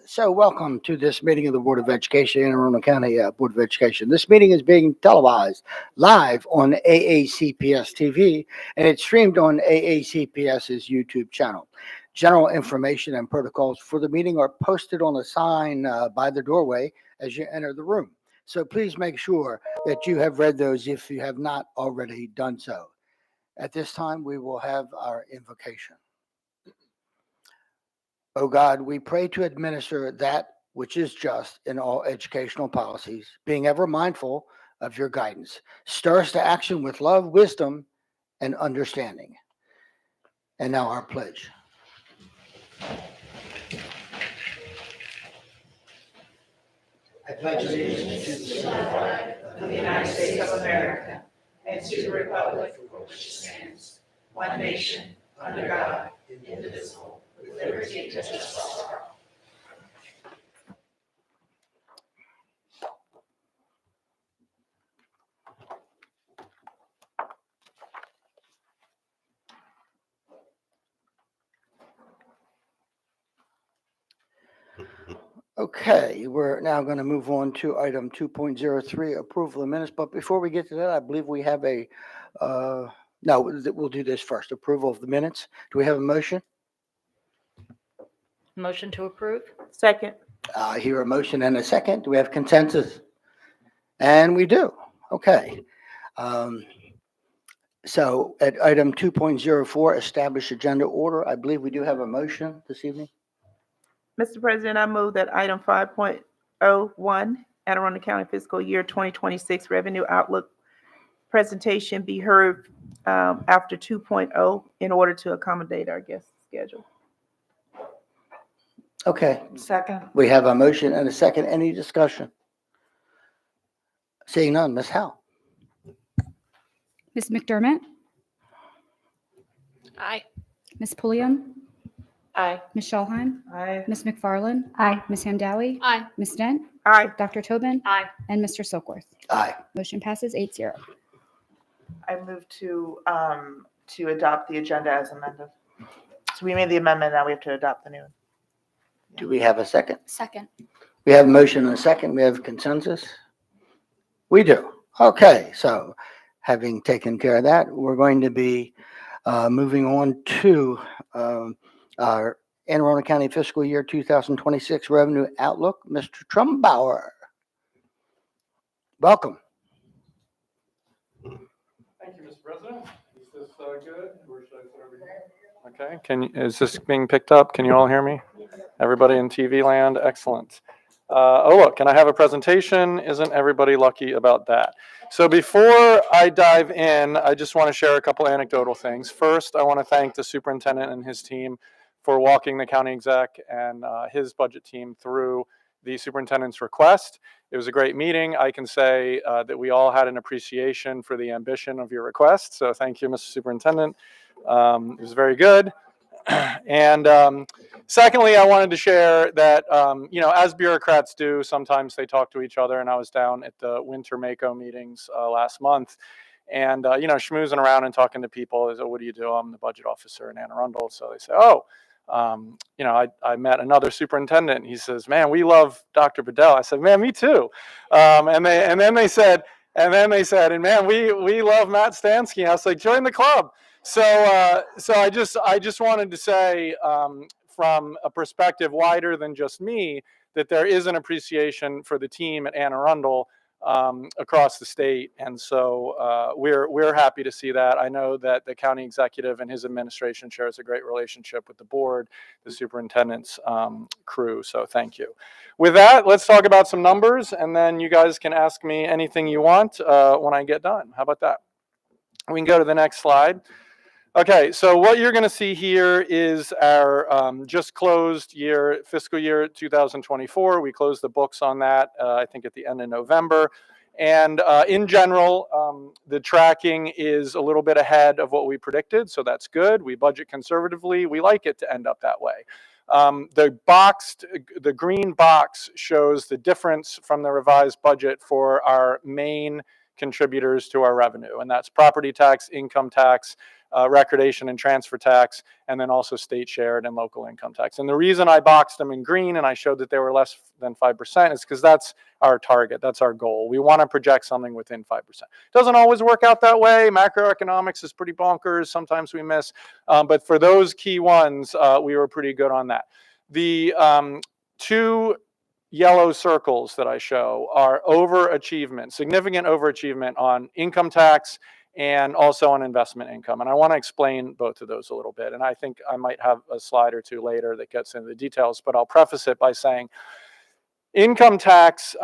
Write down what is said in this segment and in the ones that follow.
So welcome to this meeting of the Board of Education, Anne Arundel County Board of Education. This meeting is being televised live on AACPS TV, and it's streamed on AACPS's YouTube channel. General information and protocols for the meeting are posted on a sign by the doorway as you enter the room. So please make sure that you have read those if you have not already done so. At this time, we will have our invocation. O God, we pray to administer that which is just in all educational policies, being ever mindful of your guidance. Stir us to action with love, wisdom, and understanding. And now our pledge. I pledge allegiance to the flag of the United States of America and to the republic for which it stands, one nation, under God, indivisible, with liberty and justice for all. Okay, we're now going to move on to item 2.03, approval of minutes. But before we get to that, I believe we have a, no, we'll do this first, approval of the minutes. Do we have a motion? Motion to approve? Second. I hear a motion and a second. Do we have consensus? And we do. Okay. So at item 2.04, establish agenda order, I believe we do have a motion this evening. Mr. President, I move that item 5.01, Anne Arundel County Fiscal Year 2026 Revenue Outlook presentation be heard after 2.0 in order to accommodate our guest schedule. Okay, Second. we have a motion and a second. Any discussion? Seeing none, Ms. Howe. Ms. McDermott, Aye. Ms. Pulliam, Aye. Ms. Schallheim, Aye. Ms. McFarland, Aye. Ms. Hamdawi, Aye. Ms. Dent, Aye. Dr. Tobin, Aye. and Mr. Silkworth. Aye. Motion passes 8-0. I move to adopt the agenda as amended. So we made the amendment, now we have to adopt the new. Do we have a second? Second. We have a motion and a second. We have consensus? We do. Okay, so having taken care of that, we're going to be moving on to our Anne Arundel County Fiscal Year 2026 Revenue Outlook. Mr. Trumbauer. Welcome. Thank you, Mr. President. Is this good? Or should I put over here? Okay. Is this being picked up? Can you all hear me? Everybody in TV land? Excellent. Oh, look, can I have a presentation? Isn't everybody lucky about that? So before I dive in, I just want to share a couple anecdotal things. First, I want to thank the superintendent and his team for walking the county exec and his budget team through the superintendent's request. It was a great meeting. I can say that we all had an appreciation for the ambition of your request. So thank you, Mr. Superintendent. It was very good. And secondly, I wanted to share that, as bureaucrats do, sometimes they talk to each other. And I was down at the winter MACO meetings last month. And, schmoozing around and talking to people. They say, what do you do? I'm the budget officer in Anne Arundel. So they say, I met another superintendent. He says, man, we love Dr. Bedell. I said, man, me too. And then they said, and man, we love Matt Stansky. I was like, join the club. So I just wanted to say, from a perspective wider than just me, that there is an appreciation for the team at Anne Arundel across the state, and so we're happy to see that. I know that the county executive and his administration shares a great relationship with the board, the superintendent's crew. So thank you. With that, let's talk about some numbers, and then you guys can ask me anything you want when I get done. How about that? We can go to the next slide. Okay, so what you're going to see here is our just closed year, fiscal year 2024. We closed the books on that, I think, at the end of November. And in general, the tracking is a little bit ahead of what we predicted, so that's good. We budget conservatively. We like it to end up that way. The green box shows the difference from the revised budget for our main contributors to our revenue, and that's property tax, income tax, recordation and transfer tax, and then also state shared and local income tax. And the reason I boxed them in green and I showed that they were less than 5% is because that's our target, that's our goal. We want to project something within 5%. Doesn't always work out that way. Macroeconomics is pretty bonkers. Sometimes we miss, but for those key ones, we were pretty good on that. The two yellow circles that I show are overachievement, significant overachievement on income tax and also on investment income. And I want to explain both of those a little bit. And I think I might have a slide or two later that gets into the details, but I'll preface it by saying income tax,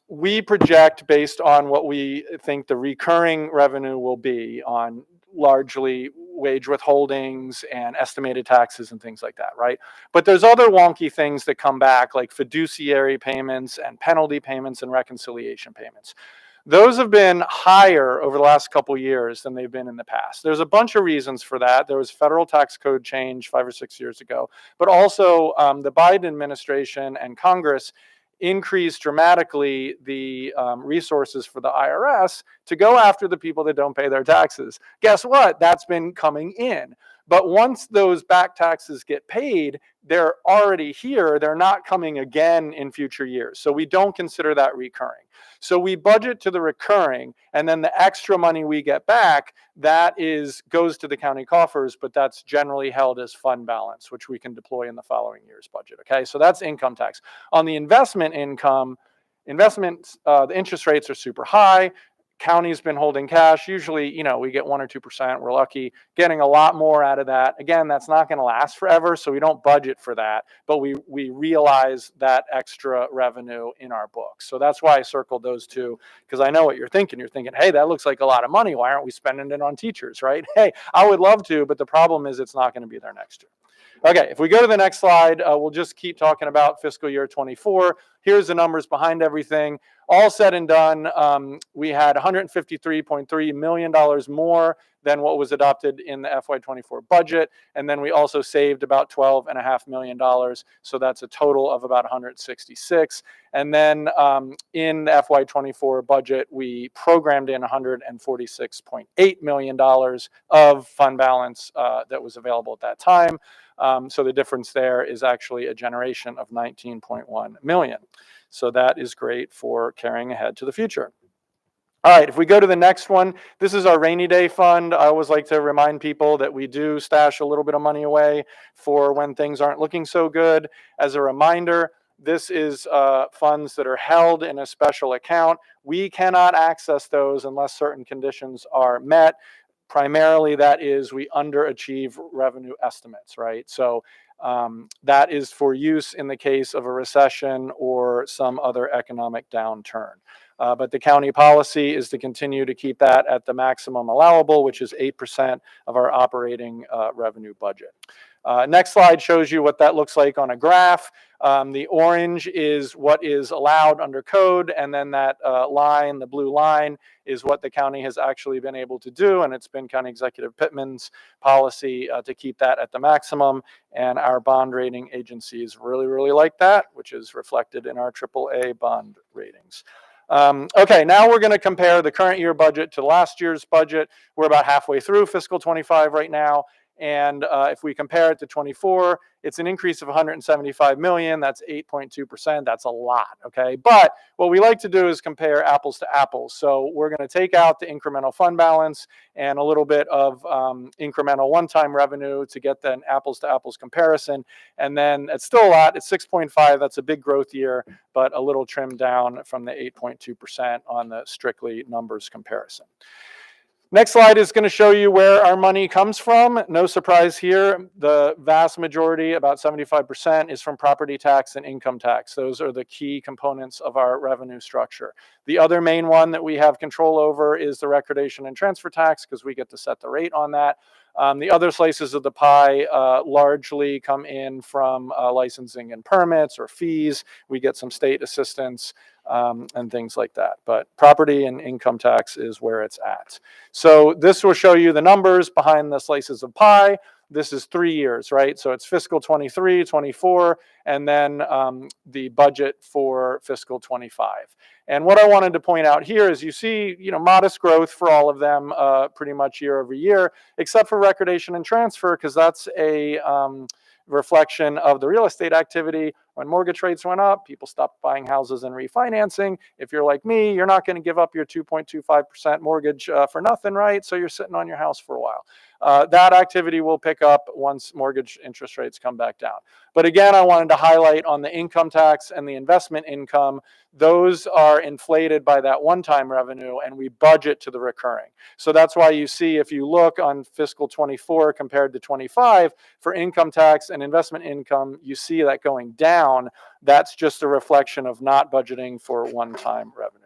we project based on what we think the recurring revenue will be on largely wage withholdings and estimated taxes and things like that, right? But there's other wonky things that come back, like fiduciary payments and penalty payments and reconciliation payments. Those have been higher over the last couple years than they've been in the past. There's a bunch of reasons for that. There was federal tax code change 5 or 6 years ago, but also the Biden administration and Congress increased dramatically the resources for the IRS to go after the people that don't pay their taxes. Guess what? That's been coming in. But once those back taxes get paid, they're already here. They're not coming again in future years. So we don't consider that recurring. So we budget to the recurring, and then the extra money we get back, that goes to the county coffers, but that's generally held as fund balance, which we can deploy in the following year's budget. Okay, so that's income tax. On the investment income, the interest rates are super high. County's been holding cash. Usually, we get 1 or 2%. We're lucky getting a lot more out of that. Again, that's not going to last forever, so we don't budget for that, but we realize that extra revenue in our books. So that's why I circled those two, because I know what you're thinking. You're thinking, hey, that looks like a lot of money. Why aren't we spending it on teachers, right? Hey, I would love to, but the problem is it's not going to be there next year. Okay, if we go to the next slide, we'll just keep talking about fiscal year 24. Here's the numbers behind everything. All said and done, we had $153.3 million more than what was adopted in the FY24 budget. And then we also saved about $12.5 million. So that's a total of about 166. And then in the FY24 budget, we programmed in $146.8 million of fund balance that was available at that time. So the difference there is actually a generation of $19.1 million. So that is great for carrying ahead to the future. All right, if we go to the next one, this is our rainy day fund. I always like to remind people that we do stash a little bit of money away for when things aren't looking so good. As a reminder, this is funds that are held in a special account. We cannot access those unless certain conditions are met. Primarily, that is we underachieve revenue estimates, right? So that is for use in the case of a recession or some other economic downturn. But the county policy is to continue to keep that at the maximum allowable, which is 8% of our operating revenue budget. Next slide shows you what that looks like on a graph. The orange is what is allowed under code, and then that line, the blue line, is what the county has actually been able to do, and it's been County Executive Pittman's policy to keep that at the maximum, and our bond rating agencies really, really like that, which is reflected in our AAA bond ratings. Okay, now we're going to compare the current year budget to last year's budget. We're about halfway through fiscal 25 right now. And if we compare it to 24, it's an increase of 175 million. That's 8.2%. That's a lot. Okay. But what we like to do is compare apples to apples. So we're going to take out the incremental fund balance and a little bit of incremental one-time revenue to get an apples to apples comparison. And then it's still a lot. It's 6.5. That's a big growth year, but a little trimmed down from the 8.2% on the strictly numbers comparison. Next slide is going to show you where our money comes from. No surprise here. The vast majority, about 75%, is from property tax and income tax. Those are the key components of our revenue structure. The other main one that we have control over is the recordation and transfer tax, because we get to set the rate on that. The other slices of the pie largely come in from licensing and permits or fees. We get some state assistance and things like that. But property and income tax is where it's at. So this will show you the numbers behind the slices of pie. This is 3 years, right? So it's fiscal 23, 24, and then the budget for fiscal 25. And what I wanted to point out here is you see, modest growth for all of them pretty much year over year, except for recordation and transfer, because that's a reflection of the real estate activity. When mortgage rates went up, people stopped buying houses and refinancing. If you're like me, you're not going to give up your 2.25% mortgage for nothing, right? So you're sitting on your house for a while. That activity will pick up once mortgage interest rates come back down. But again, I wanted to highlight on the income tax and the investment income, those are inflated by that one-time revenue, and we budget to the recurring. So that's why you see, if you look on fiscal 24 compared to 25, for income tax and investment income, you see that going down. That's just a reflection of not budgeting for one-time revenue.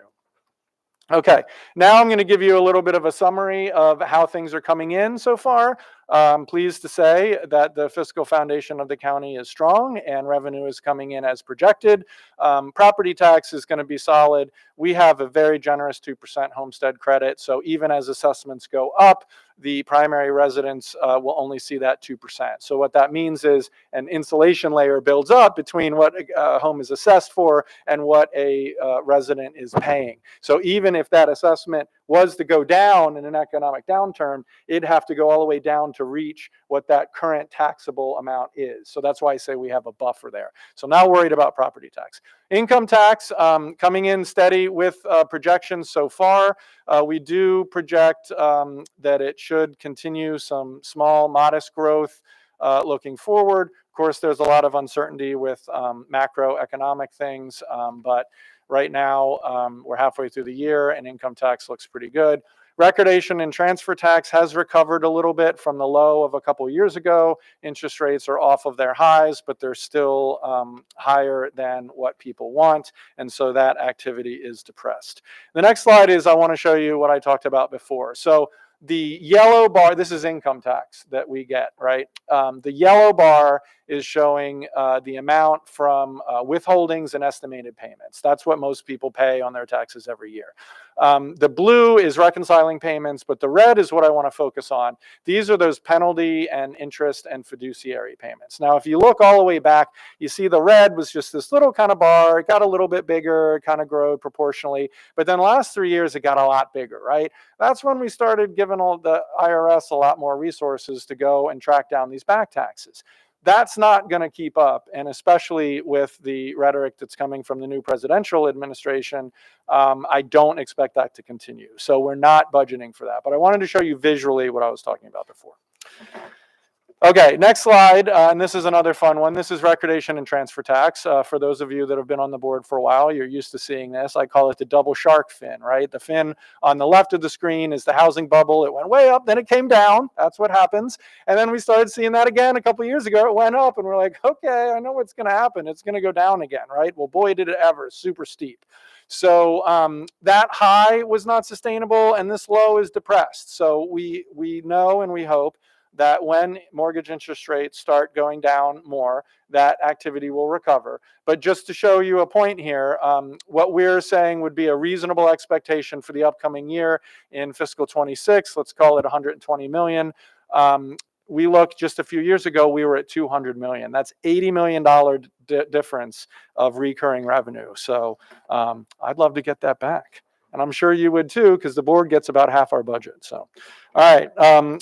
Okay, now I'm going to give you a little bit of a summary of how things are coming in so far. I'm pleased to say that the fiscal foundation of the county is strong and revenue is coming in as projected. Property tax is going to be solid. We have a very generous 2% homestead credit. So even as assessments go up, the primary residents will only see that 2%. So what that means is an insulation layer builds up between what a home is assessed for and what a resident is paying. So even if that assessment was to go down in an economic downturn, it'd have to go all the way down to reach what that current taxable amount is. So that's why I say we have a buffer there. So not worried about property tax. Income tax coming in steady with projections so far. We do project that it should continue some small, modest growth looking forward. Of course, there's a lot of uncertainty with macroeconomic things, but right now we're halfway through the year and income tax looks pretty good. Recordation and transfer tax has recovered a little bit from the low of a couple of years ago. Interest rates are off of their highs, but they're still higher than what people want. And so that activity is depressed. The next slide is I want to show you what I talked about before. So the yellow bar, this is income tax that we get, right? The yellow bar is showing the amount from withholdings and estimated payments. That's what most people pay on their taxes every year. The blue is reconciling payments, but the red is what I want to focus on. These are those penalty and interest and fiduciary payments. Now, if you look all the way back, you see the red was just this little kind of bar. It got a little bit bigger, it kind of grew proportionally. But then the last 3 years, it got a lot bigger, right? That's when we started giving all the IRS a lot more resources to go and track down these back taxes. That's not going to keep up, and especially with the rhetoric that's coming from the new presidential administration, I don't expect that to continue. So we're not budgeting for that. But I wanted to show you visually what I was talking about before. Okay, next slide, and this is another fun one. This is recordation and transfer tax. For those of you that have been on the board for a while, you're used to seeing this. I call it the double shark fin, right? The fin on the left of the screen is the housing bubble. It went way up, then it came down. That's what happens. And then we started seeing that again a couple of years ago. It went up, and we're like, okay, I know what's going to happen. It's going to go down again, right? Well, boy, did it ever. Super steep. So that high was not sustainable, and this low is depressed. So we know and we hope that when mortgage interest rates start going down more, that activity will recover. But just to show you a point here, what we're saying would be a reasonable expectation for the upcoming year in fiscal 26, let's call it 120 million. We looked just a few years ago, we were at 200 million. That's $80 million difference of recurring revenue. So I'd love to get that back. And I'm sure you would too, because the board gets about half our budget. So, all right.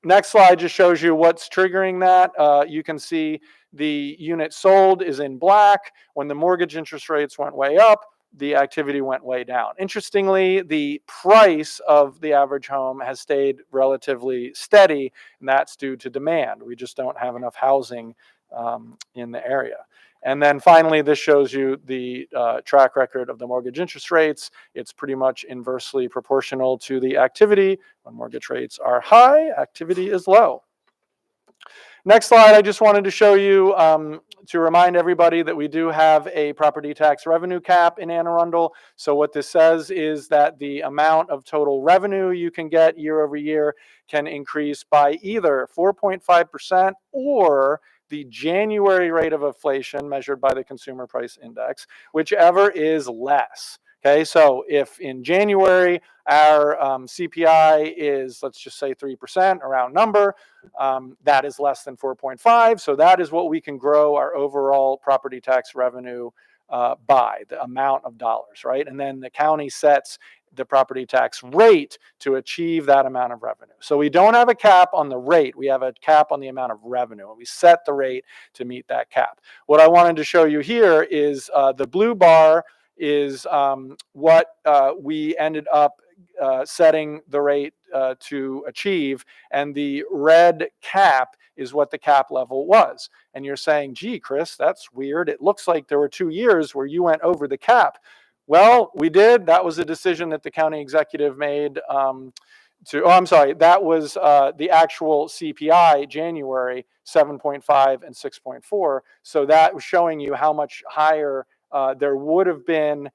Next slide just shows you what's triggering that. You can see the unit sold is in black. When the mortgage interest rates went way up, the activity went way down. Interestingly, the price of the average home has stayed relatively steady, and that's due to demand. We just don't have enough housing in the area. And then finally, this shows you the track record of the mortgage interest rates. It's pretty much inversely proportional to the activity. When mortgage rates are high, activity is low. Next slide, I just wanted to show you to remind everybody that we do have a property tax revenue cap in Anne Arundel. So what this says is that the amount of total revenue you can get year over year can increase by either 4.5% or the January rate of inflation measured by the Consumer Price Index, whichever is less. Okay, so if in January our CPI is, let's just say 3%, a round number, that is less than 4.5. So that is what we can grow our overall property tax revenue by, the amount of dollars, right? And then the county sets the property tax rate to achieve that amount of revenue. So we don't have a cap on the rate, we have a cap on the amount of revenue, and we set the rate to meet that cap. What I wanted to show you here is the blue bar is what we ended up setting the rate to achieve, and the red cap is what the cap level was. And you're saying, gee, Chris, that's weird. It looks like there were 2 years where you went over the cap. Well, we did. That was a decision that the county executive made that was the actual CPI, January, 7.5 and 6.4. So that was showing you how much higher there would have been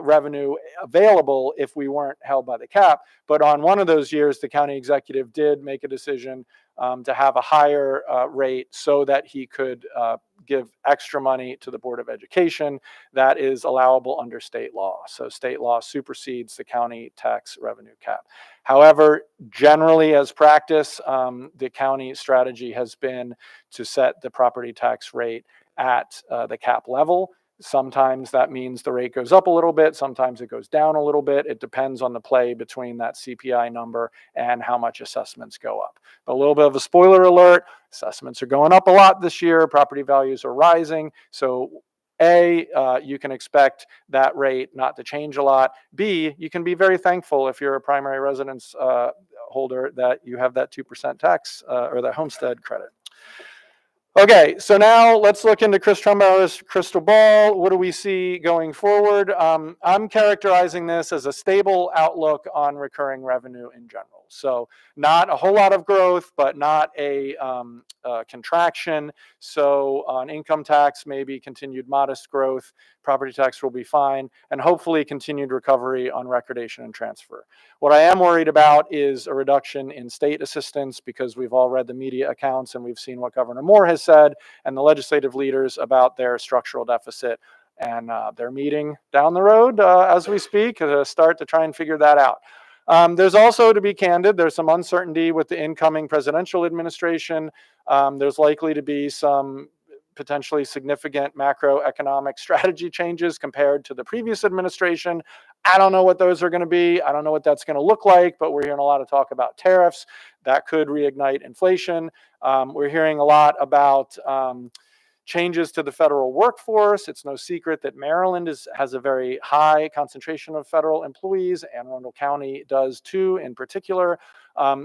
revenue available if we weren't held by the cap. But on one of those years, the county executive did make a decision to have a higher rate so that he could give extra money to the Board of Education. That is allowable under state law. So state law supersedes the county tax revenue cap. However, generally as practice, the county strategy has been to set the property tax rate at the cap level. Sometimes that means the rate goes up a little bit. Sometimes it goes down a little bit. It depends on the play between that CPI number and how much assessments go up. A little bit of a spoiler alert, assessments are going up a lot this year. Property values are rising. So A, you can expect that rate not to change a lot. B, you can be very thankful if you're a primary residence holder that you have that 2% tax or that homestead credit. Okay, so now let's look into Chris Trumbauer's crystal ball. What do we see going forward? I'm characterizing this as a stable outlook on recurring revenue in general. So not a whole lot of growth, but not a contraction. So on income tax, maybe continued modest growth. Property tax will be fine, and hopefully continued recovery on recordation and transfer. What I am worried about is a reduction in state assistance, because we've all read the media accounts and we've seen what Governor Moore has said and the legislative leaders about their structural deficit. And they're meeting down the road as we speak to start to try and figure that out. There's also, to be candid, there's some uncertainty with the incoming presidential administration. There's likely to be some potentially significant macroeconomic strategy changes compared to the previous administration. I don't know what those are going to be. I don't know what that's going to look like, but we're hearing a lot of talk about tariffs that could reignite inflation. We're hearing a lot about changes to the federal workforce. It's no secret that Maryland has a very high concentration of federal employees, and Arundel County does too in particular.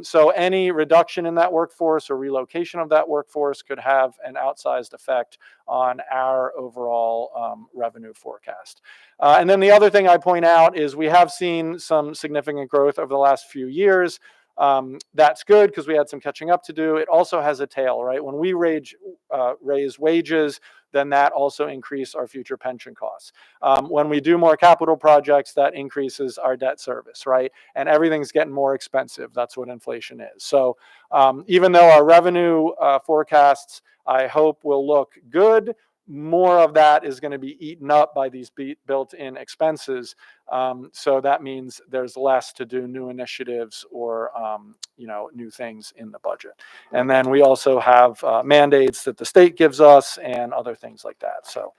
So any reduction in that workforce or relocation of that workforce could have an outsized effect on our overall revenue forecast. And then the other thing I point out is we have seen some significant growth over the last few years. That's good because we had some catching up to do. It also has a tail, right? When we raise wages, then that also increases our future pension costs. When we do more capital projects, that increases our debt service, right? And everything's getting more expensive. That's what inflation is. So even though our revenue forecasts, I hope, will look good, more of that is going to be eaten up by these built-in expenses. So that means there's less to do new initiatives or new things in the budget. And then we also have mandates that the state gives us and other things like that. So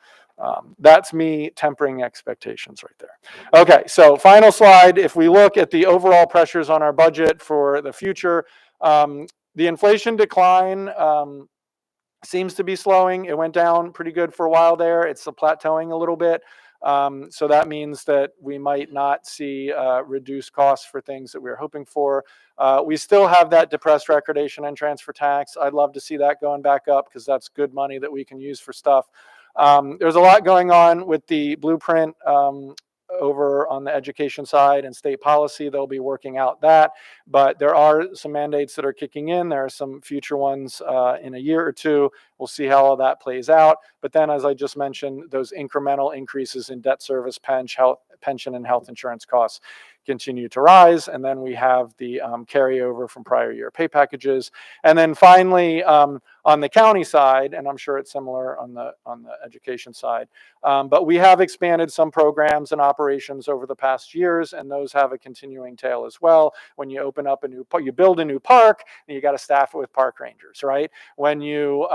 that's me tempering expectations right there. Okay, so final slide. If we look at the overall pressures on our budget for the future, the inflation decline seems to be slowing. It went down pretty good for a while there. It's plateauing a little bit. So that means that we might not see reduced costs for things that we were hoping for. We still have that depressed recordation and transfer tax. I'd love to see that going back up because that's good money that we can use for stuff. There's a lot going on with the blueprint over on the education side and state policy. They'll be working out that, but there are some mandates that are kicking in. There are some future ones in a year or two. We'll see how all that plays out. But then, as I just mentioned, those incremental increases in debt service, pension and health insurance costs continue to rise. And then we have the carryover from prior year pay packages. And then finally, on the county side, and I'm sure it's similar on the education side, but we have expanded some programs and operations over the past years, and those have a continuing tail as well. When you open up you build a new park, and you got to staff it with park rangers, right? When you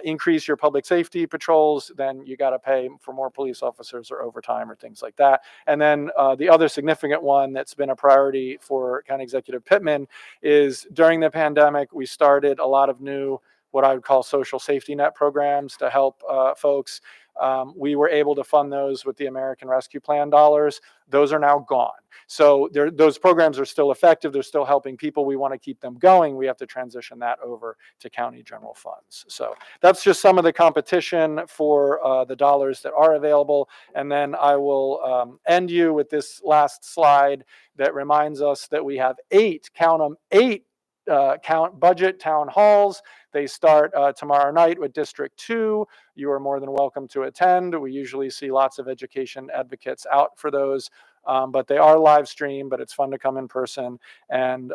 increase your public safety patrols, then you got to pay for more police officers or overtime or things like that. And then the other significant one that's been a priority for County Executive Pittman is during the pandemic, we started a lot of new, what I would call social safety net programs to help folks. We were able to fund those with the American Rescue Plan dollars. Those are now gone. So those programs are still effective. They're still helping people. We want to keep them going. We have to transition that over to county general funds. So that's just some of the competition for the dollars that are available. And then I will end you with this last slide that reminds us that we have 8 budget town halls. They start tomorrow night with District 2. You are more than welcome to attend. We usually see lots of education advocates out for those, but they are live streamed, but it's fun to come in person. And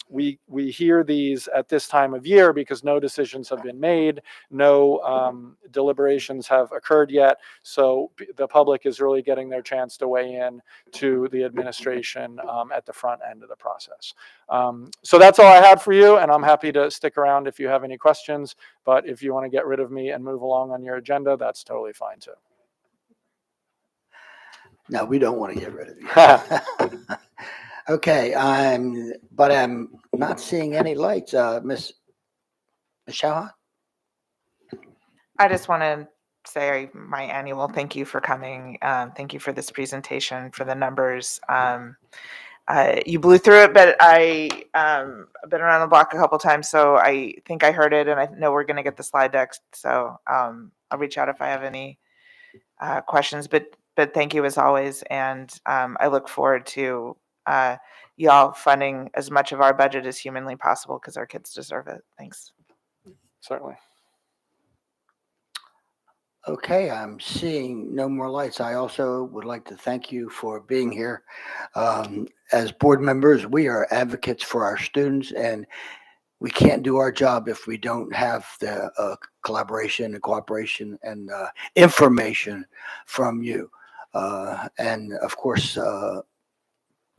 we hear these at this time of year because no decisions have been made, no deliberations have occurred yet. So the public is really getting their chance to weigh in to the administration at the front end of the process. So that's all I had for you, and I'm happy to stick around if you have any questions, but if you want to get rid of me and move along on your agenda, that's totally fine too. No, we don't want to get rid of you. Okay, I'm not seeing any lights. Miss Shahar? I just want to say my annual thank you for coming. Thank you for this presentation, for the numbers. You blew through it, but I've been around the block a couple times, so I think I heard it, and I know we're going to get the slide deck. So I'll reach out if I have any questions. But thank you as always, and I look forward to y'all funding as much of our budget as humanly possible because our kids deserve it. Thanks. Certainly. Okay, I'm seeing no more lights. I also would like to thank you for being here. As board members, we are advocates for our students, and we can't do our job if we don't have the collaboration and cooperation and information from you. And of course,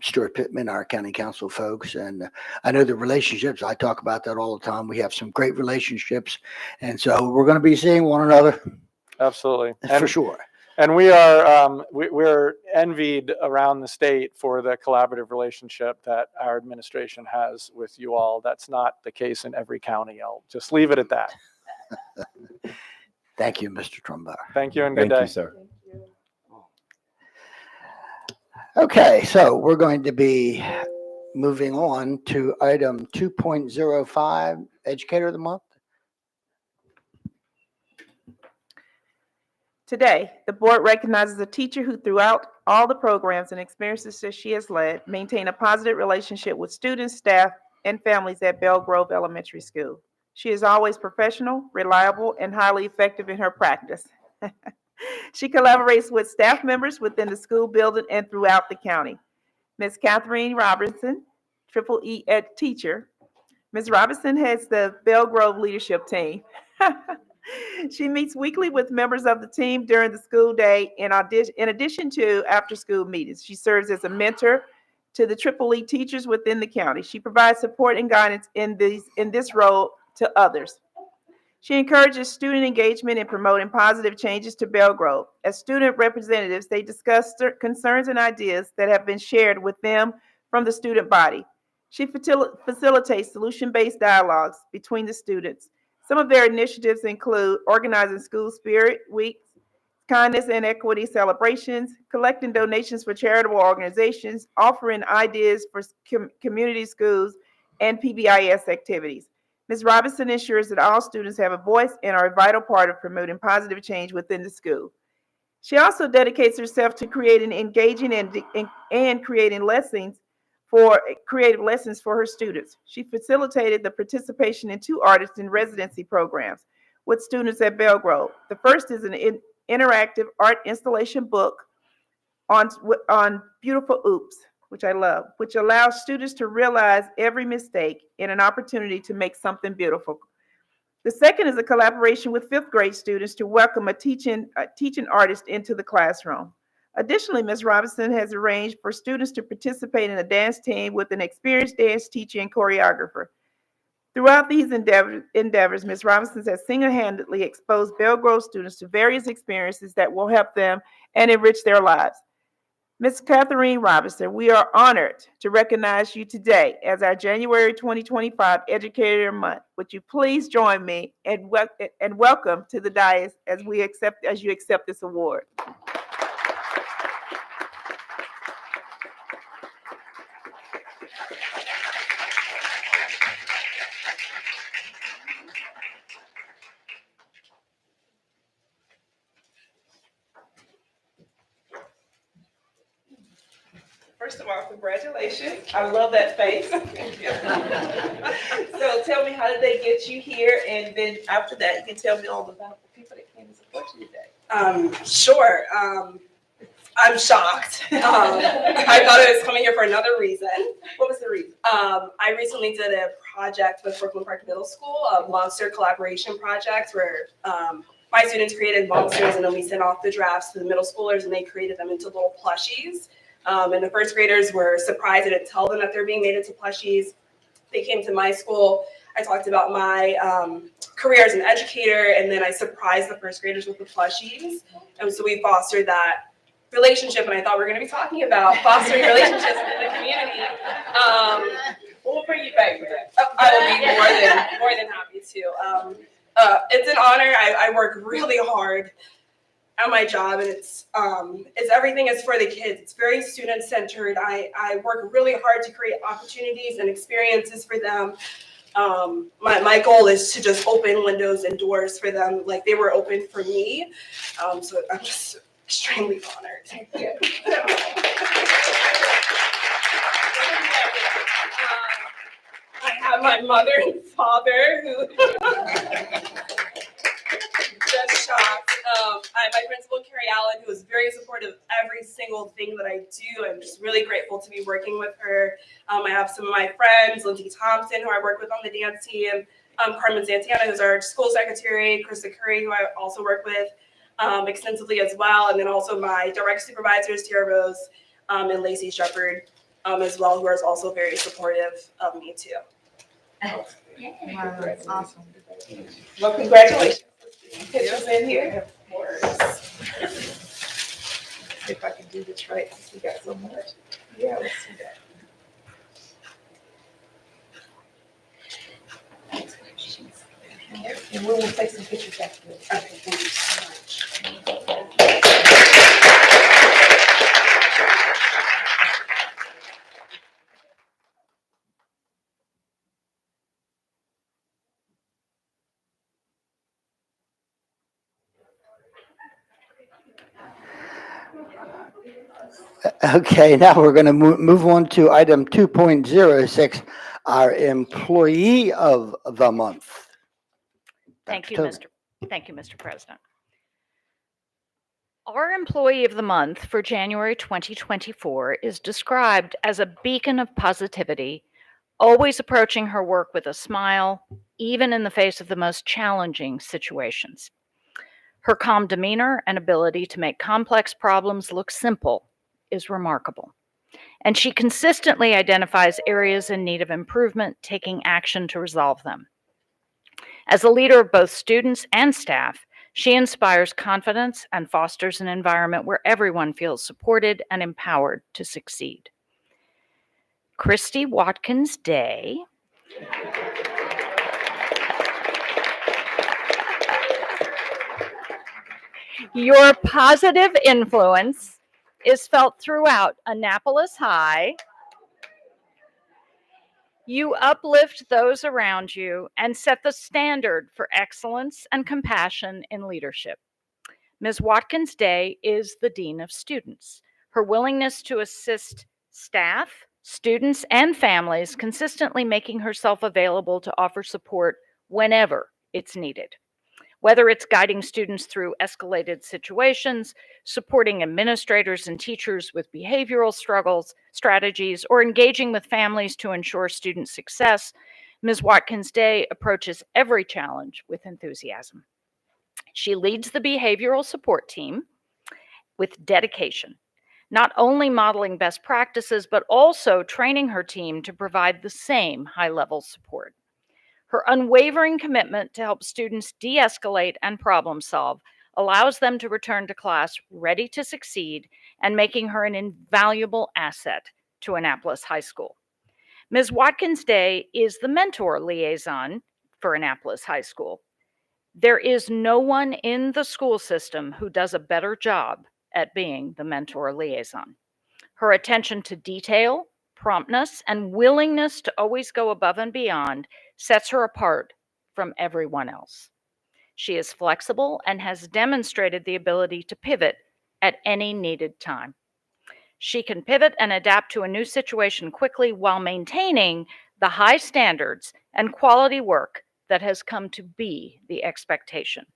Stuart Pittman, our county council folks, and I know the relationships, I talk about that all the time. We have some great relationships, and so we're going to be seeing one another. Absolutely. For sure. And we are we're envied around the state for the collaborative relationship that our administration has with you all. That's not the case in every county. I'll just leave it at that. Thank you, Mr. Trumbauer. Thank you and good day. Thank you, sir. Okay, so we're going to be moving on to item 2.05, Educator of the Month. Today, the board recognizes a teacher who throughout all the programs and experiences that she has led, maintain a positive relationship with students, staff, and families at Belle Grove Elementary School. She is always professional, reliable, and highly effective in her practice. She collaborates with staff members within the school building and throughout the county. Ms. Catherine Robinson, Triple E Ed teacher. Ms. Robinson heads the Belle Grove leadership team. She meets weekly with members of the team during the school day in addition to after-school meetings. She serves as a mentor to the Triple E teachers within the county. She provides support and guidance in this role to others. She encourages student engagement in promoting positive changes to Belle Grove. As student representatives, they discuss concerns and ideas that have been shared with them from the student body. She facilitates solution-based dialogues between the students. Some of their initiatives include organizing school spirit weeks, kindness and equity celebrations, collecting donations for charitable organizations, offering ideas for community schools, and PBIS activities. Ms. Robinson ensures that all students have a voice and are a vital part of promoting positive change within the school. She also dedicates herself to creating engaging and creating creative lessons for her students. She facilitated the participation in 2 artist in residency programs with students at Belle Grove. The first is an interactive art installation book on beautiful oops, which I love, which allows students to realize every mistake and an opportunity to make something beautiful. The second is a collaboration with 5th grade students to welcome a teaching artist into the classroom. Additionally, Ms. Robinson has arranged for students to participate in a dance team with an experienced dance teacher and choreographer. Throughout these endeavors, Ms. Robinson has single-handedly exposed Belle Grove students to various experiences that will help them and enrich their lives. Ms. Catherine Robinson, we are honored to recognize you today as our January 2025 Educator Month. Would you please join me and welcome to the dais as you accept this award. First of all, congratulations. I love that face. So tell me, how did they get you here? And then after that, you can tell me all about the people that came to support you today. Sure. I'm shocked. I thought I was coming here for another reason. What was the reason? I recently did a project with Brooklyn Park Middle School, a monster collaboration project where my students created monsters and then we sent off the drafts to the middle schoolers and they created them into little plushies. And the first graders were surprised. I didn't tell them that they're being made into plushies. They came to my school. I talked about my career as an educator, and then I surprised the first graders with the plushies. And so we fostered that relationship, and I thought we were going to be talking about fostering relationships in the community. We'll bring you back with that. I will be more than happy to. It's an honor. I work really hard at my job, and it's everything is for the kids. It's very student centered. I work really hard to create opportunities and experiences for them. My goal is to just open windows and doors for them like they were open for me. So I'm just extremely honored. Thank you. I have my mother and father who just shocked. I have my principal, Carrie Allen, who is very supportive of every single thing that I do. I'm just really grateful to be working with her. I have some of my friends, Lindsay Thompson, who I work with on the dance team, Carmen Santana, who's our school secretary, Krista Curry, who I also work with extensively as well, and then also my direct supervisors, Tara Rose and Lacey Shepard as well, who are also very supportive of me too. Wow, that's awesome. Well, congratulations. Pictures in here. Of course. See if I can do this right, since we got so much. Yeah, let's see that. And we will take some pictures after this. Okay, thank you so much. Okay, now we're going to move on to item 2.06, our employee of the month. Thank you, Dr. Mr. President. Our Employee of the Month for January 2024 is described as a beacon of positivity, always approaching her work with a smile, even in the face of the most challenging situations. Her calm demeanor and ability to make complex problems look simple is remarkable. And she consistently identifies areas in need of improvement, taking action to resolve them. As a leader of both students and staff, she inspires confidence and fosters an environment where everyone feels supported and empowered to succeed. Christy Watkins Day Your positive influence is felt throughout Annapolis High. You uplift those around you and set the standard for excellence and compassion in leadership. Ms. Watkins Day is the Dean of Students. Her willingness to assist staff, students, and families, consistently making herself available to offer support whenever it's needed. Whether it's guiding students through escalated situations, supporting administrators and teachers with behavioral struggles, strategies, or engaging with families to ensure student success, Ms. Watkins Day approaches every challenge with enthusiasm. She leads the behavioral support team with dedication, not only modeling best practices, but also training her team to provide the same high-level support. Her unwavering commitment to help students de-escalate and problem solve allows them to return to class ready to succeed and making her an invaluable asset to Annapolis High School. Ms. Watkins Day is the mentor liaison for Annapolis High School. There is no one in the school system who does a better job at being the mentor liaison. Her attention to detail, promptness, and willingness to always go above and beyond sets her apart from everyone else. She is flexible and has demonstrated the ability to pivot at any needed time. She can pivot and adapt to a new situation quickly while maintaining the high standards and quality work that has come to be the expectation.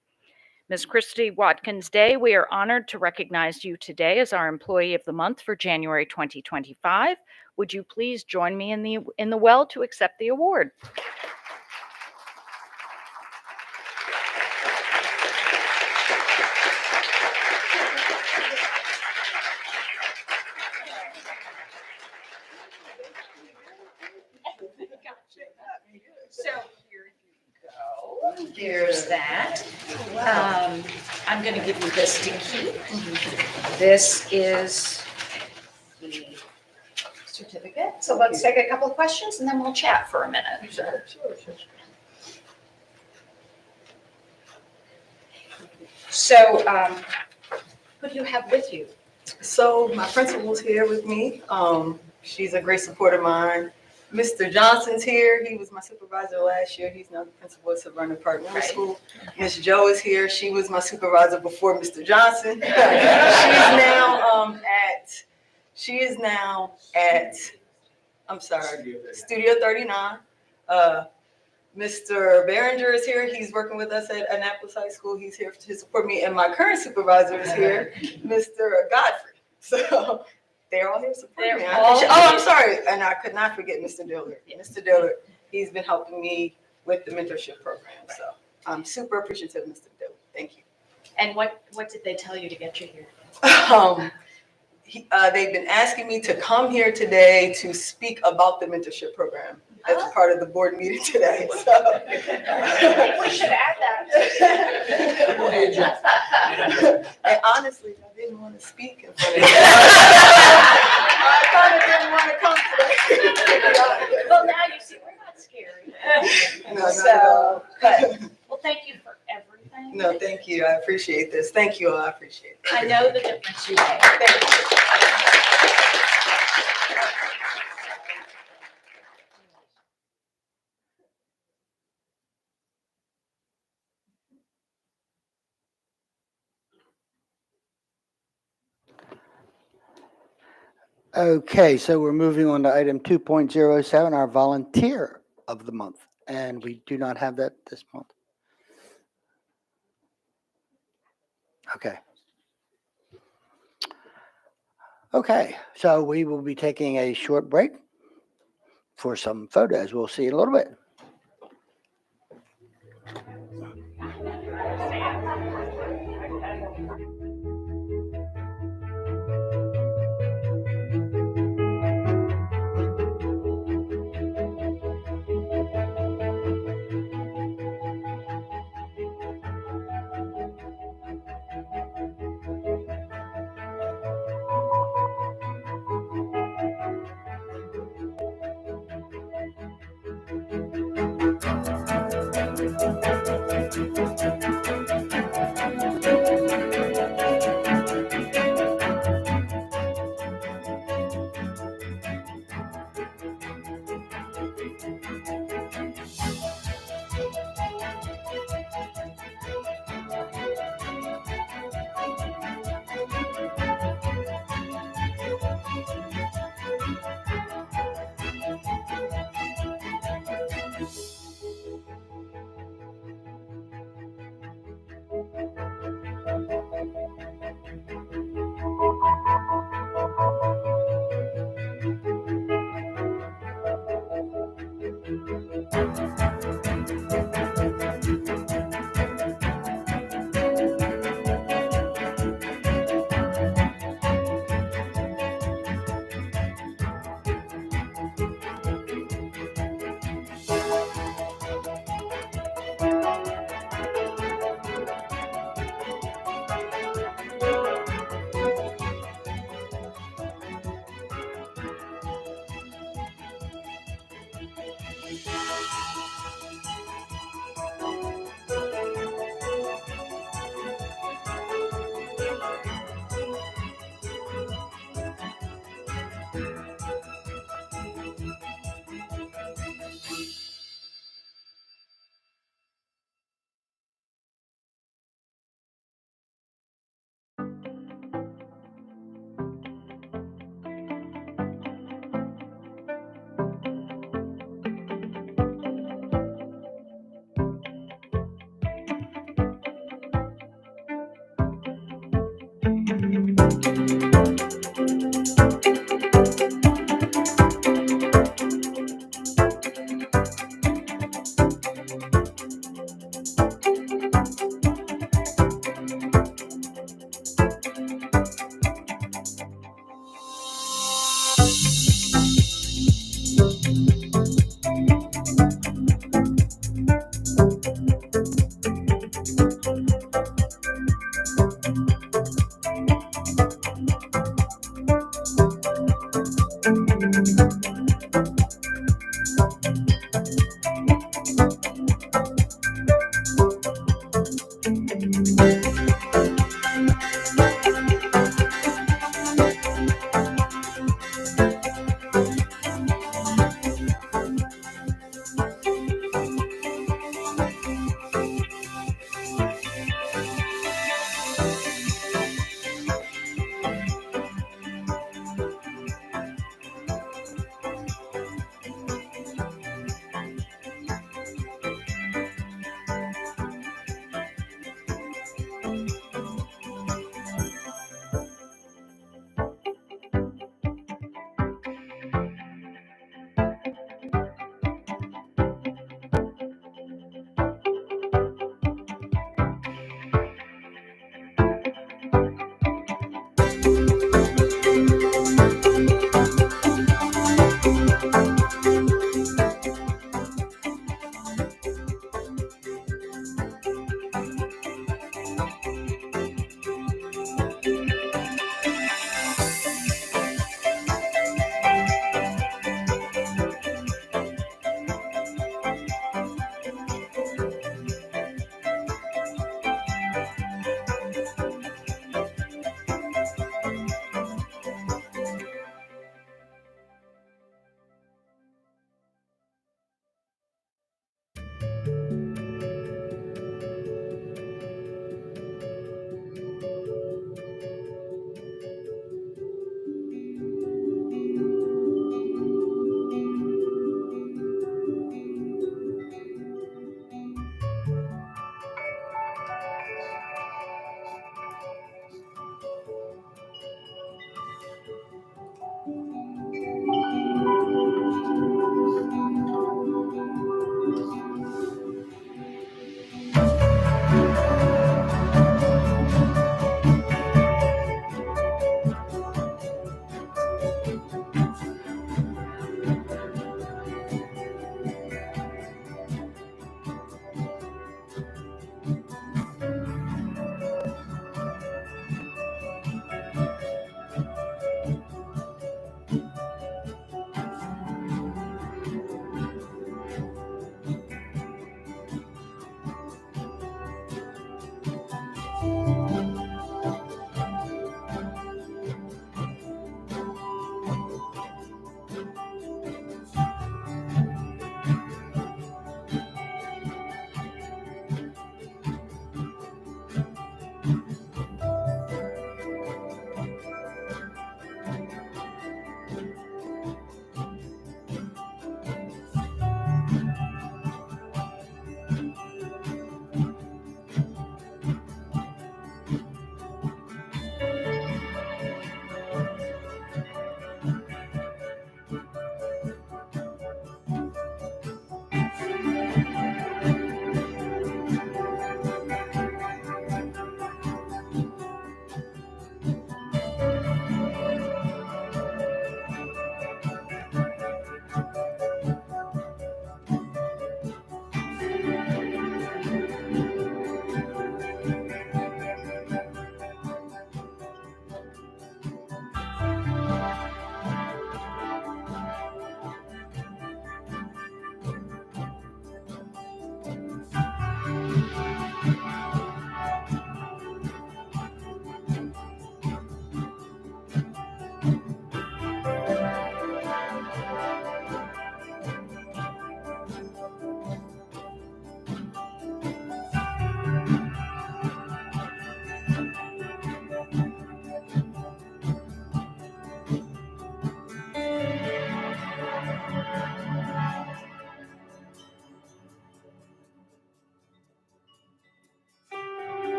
Ms. Christy Watkins Day, we are honored to recognize you today as our Employee of the Month for January 2025. Would you please join me in the well to accept the award? So here you go. There's that. I'm going to give you this to keep. This is the certificate. So let's take a couple of questions and then we'll chat for a minute. Sure. So, who do you have with you? So my principal's here with me. She's a great support of mine. Mr. Johnson's here. He was my supervisor last year. He's now the principal at Suburban Park Middle School. Miss Joe is here. She was my supervisor before Mr. Johnson. She is now at Studio 39. Mr. Behringer is here. He's working with us at Annapolis High School. He's here to support me. And my current supervisor is here, Mr. Godfrey. So they're all here supporting me. I'm sorry. And I could not forget Mr. Dillard. Mr. Dillard, he's been helping me with the mentorship program. So I'm super appreciative, Mr. Dillard. Thank you. And what did they tell you to get you here? They've been asking me to come here today to speak about the mentorship program as part of the board meeting today. So. We should add that. And honestly, I didn't want to speak in front of you. I kind of didn't want to come today. Well, now you see, we're not scary. No. Well, thank you for everything. No, thank you. I appreciate this. Thank you all. I appreciate it. I know the difference you make. Thank you. Okay, so we're moving on to item 2.07, our volunteer of the month. And we do not have that this month. Okay. Okay, so we will be taking a short break for some photos. We'll see you in a little bit.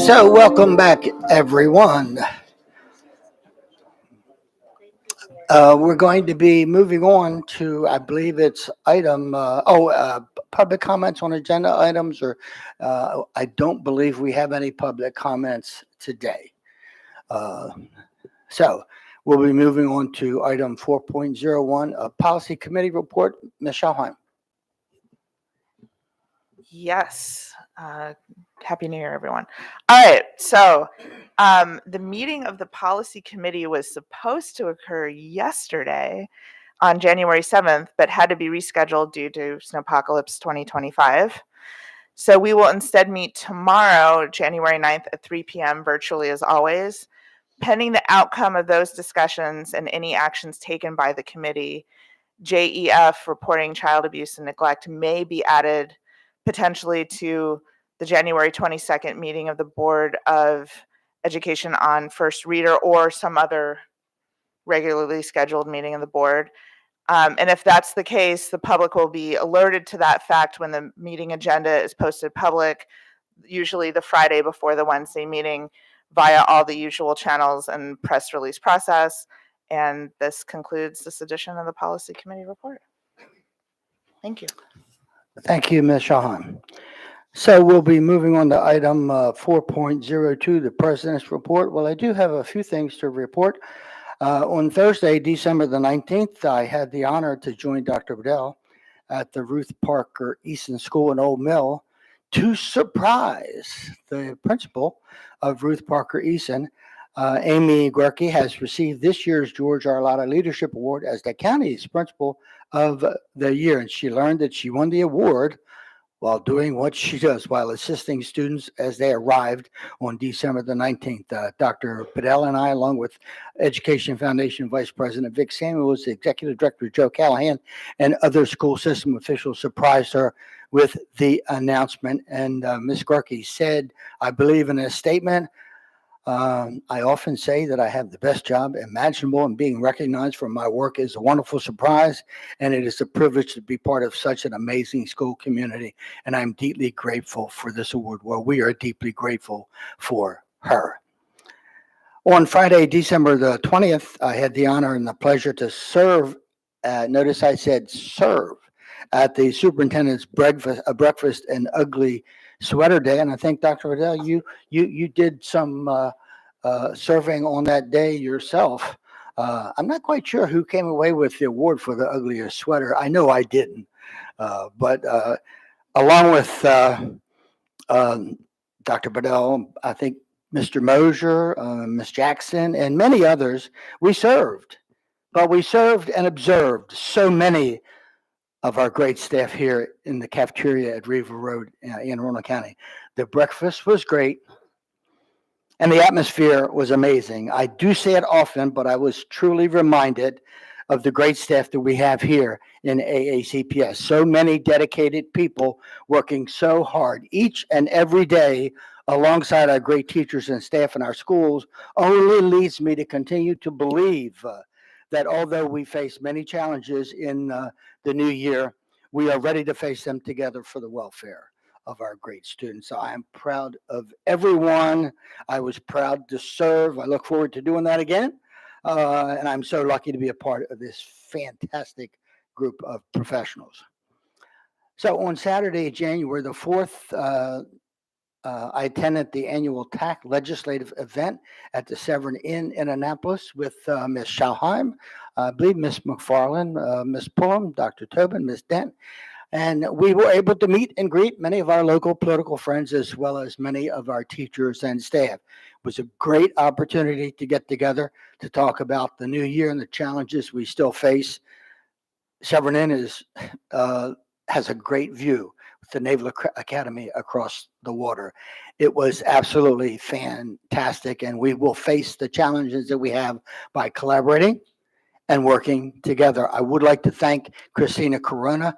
So welcome back, everyone. We're going to be moving on to, I believe it's item, public comments on agenda items, or I don't believe we have any public comments today. So we'll be moving on to item 4.01, a policy committee report. Ms. Schauheim. Yes. Happy New Year, everyone. All right. So the meeting of the policy committee was supposed to occur yesterday on January 7th, but had to be rescheduled due to Snowpocalypse 2025. So we will instead meet tomorrow, January 9th at 3 p.m. virtually as always. Pending the outcome of those discussions and any actions taken by the committee, JEF, reporting child abuse and neglect, may be added potentially to the January 22nd meeting of the Board of Education on first reader, or some other regularly scheduled meeting of the board. And if that's the case, the public will be alerted to that fact when the meeting agenda is posted public, usually the Friday before the Wednesday meeting, via all the usual channels and press release process. And this concludes this edition of the Policy Committee report. Thank you. Thank you, Ms. Schauheim. So we'll be moving on to item 4.02, the President's report. Well, I do have a few things to report. On Thursday, December the 19th, I had the honor to join Dr. Bedell at the Ruth Parker Easton School in Old Mill to surprise the principal of Ruth Parker Easton. Amy Guerke has received this year's George Arlotta Leadership Award as the county's principal of the year, and she learned that she won the award while doing what she does, while assisting students as they arrived on December the 19th. Dr. Bedell and I, along with Education Foundation Vice President Vic Samuels, Executive Director Joe Callahan, and other school system officials surprised her with the announcement. And Ms. Guerke said, I believe in a statement, I often say that I have the best job imaginable, and being recognized for my work is a wonderful surprise, and it is a privilege to be part of such an amazing school community, and I'm deeply grateful for this award. Well, we are deeply grateful for her. On Friday, December the 20th, I had the honor and the pleasure to serve, notice I said serve, at the superintendent's breakfast and ugly sweater day. And I think, Dr. Bedell, you did some serving on that day yourself. I'm not quite sure who came away with the award for the ugliest sweater. I know I didn't. But along with Dr. Bedell, I think Mr. Mosier, Ms. Jackson, and many others, we served. But we served and observed so many of our great staff here in the cafeteria at Riva Road in Roanoke County. The breakfast was great, and the atmosphere was amazing. I do say it often, but I was truly reminded of the great staff that we have here in AACPS. So many dedicated people working so hard each and every day alongside our great teachers and staff in our schools only leads me to continue to believe that although we face many challenges in the new year, we are ready to face them together for the welfare of our great students. So I am proud of everyone. I was proud to serve. I look forward to doing that again. And I'm so lucky to be a part of this fantastic group of professionals. So on Saturday, January the 4th, I attended the annual TAC legislative event at the Severn Inn in Annapolis with Ms. Schauheim, I believe Ms. McFarland, Ms. Pullum, Dr. Tobin, Ms. Dent. And we were able to meet and greet many of our local political friends as well as many of our teachers and staff. It was a great opportunity to get together to talk about the new year and the challenges we still face. Severn Inn has a great view with the Naval Academy across the water. It was absolutely fantastic, and we will face the challenges that we have by collaborating and working together. I would like to thank Christina Corona,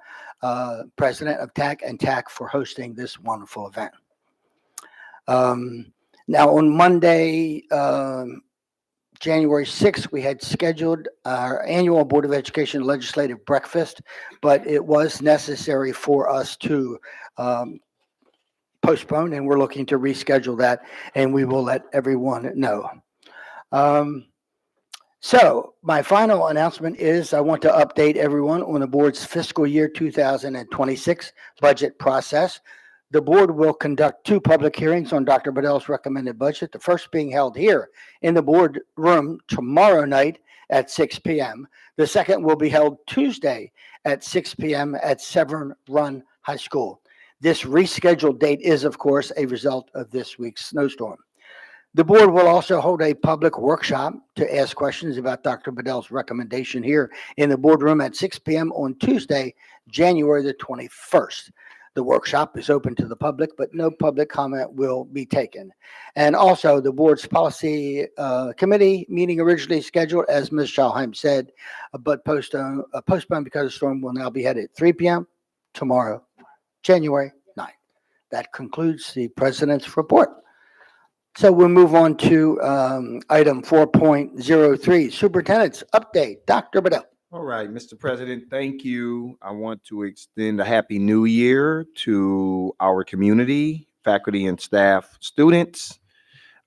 President of TAC and TAC, for hosting this wonderful event. Now on Monday, January 6th, we had scheduled our annual Board of Education legislative breakfast, but it was necessary for us to postpone, and we're looking to reschedule that, and we will let everyone know. So my final announcement is I want to update everyone on the board's fiscal year 2026 budget process. The board will conduct 2 public hearings on Dr. Bedell's recommended budget, the first being held here in the board room tomorrow night at 6 p.m. The second will be held Tuesday at 6 p.m. at Severn Run High School. This rescheduled date is, of course, a result of this week's snowstorm. The board will also hold a public workshop to ask questions about Dr. Bedell's recommendation here in the boardroom at 6 p.m. on Tuesday, January the 21st. The workshop is open to the public, but no public comment will be taken. And also, the board's policy committee meeting originally scheduled, as Ms. Schauheim said, but postponed because the storm will now be held at 3 p.m. tomorrow, January 9th. That concludes the president's report. So we'll move on to item 4.03, Superintendent's update. Dr. Bedell. All right, Mr. President, thank you. I want to extend a happy new year to our community, faculty and staff, students.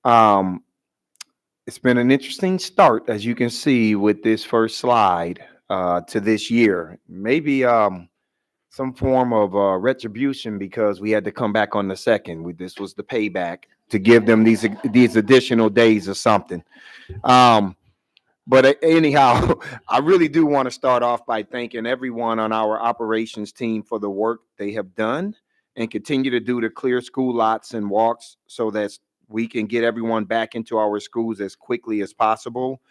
It's been an interesting start, as you can see with this first slide to this year. Maybe some form of retribution because we had to come back on the second. This was the payback to give them these additional days or something. But anyhow, I really do want to start off by thanking everyone on our operations team for the work they have done and continue to do to clear school lots and walks so that we can get everyone back into our schools as quickly as possible.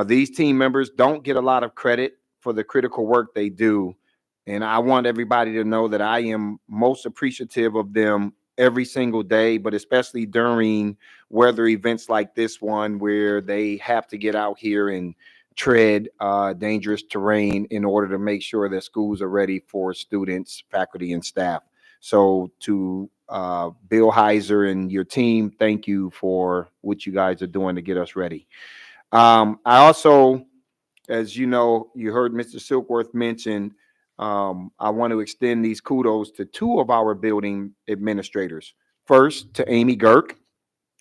These team members don't get a lot of credit for the critical work they do. And I want everybody to know that I am most appreciative of them every single day, but especially during weather events like this one where they have to get out here and tread dangerous terrain in order to make sure that schools are ready for students, faculty, and staff. So to Bill Heiser and your team, thank you for what you guys are doing to get us ready. I also, as you know, you heard Mr. Silkworth mention, I want to extend these kudos to 2 of our building administrators. First, to Amy Girk,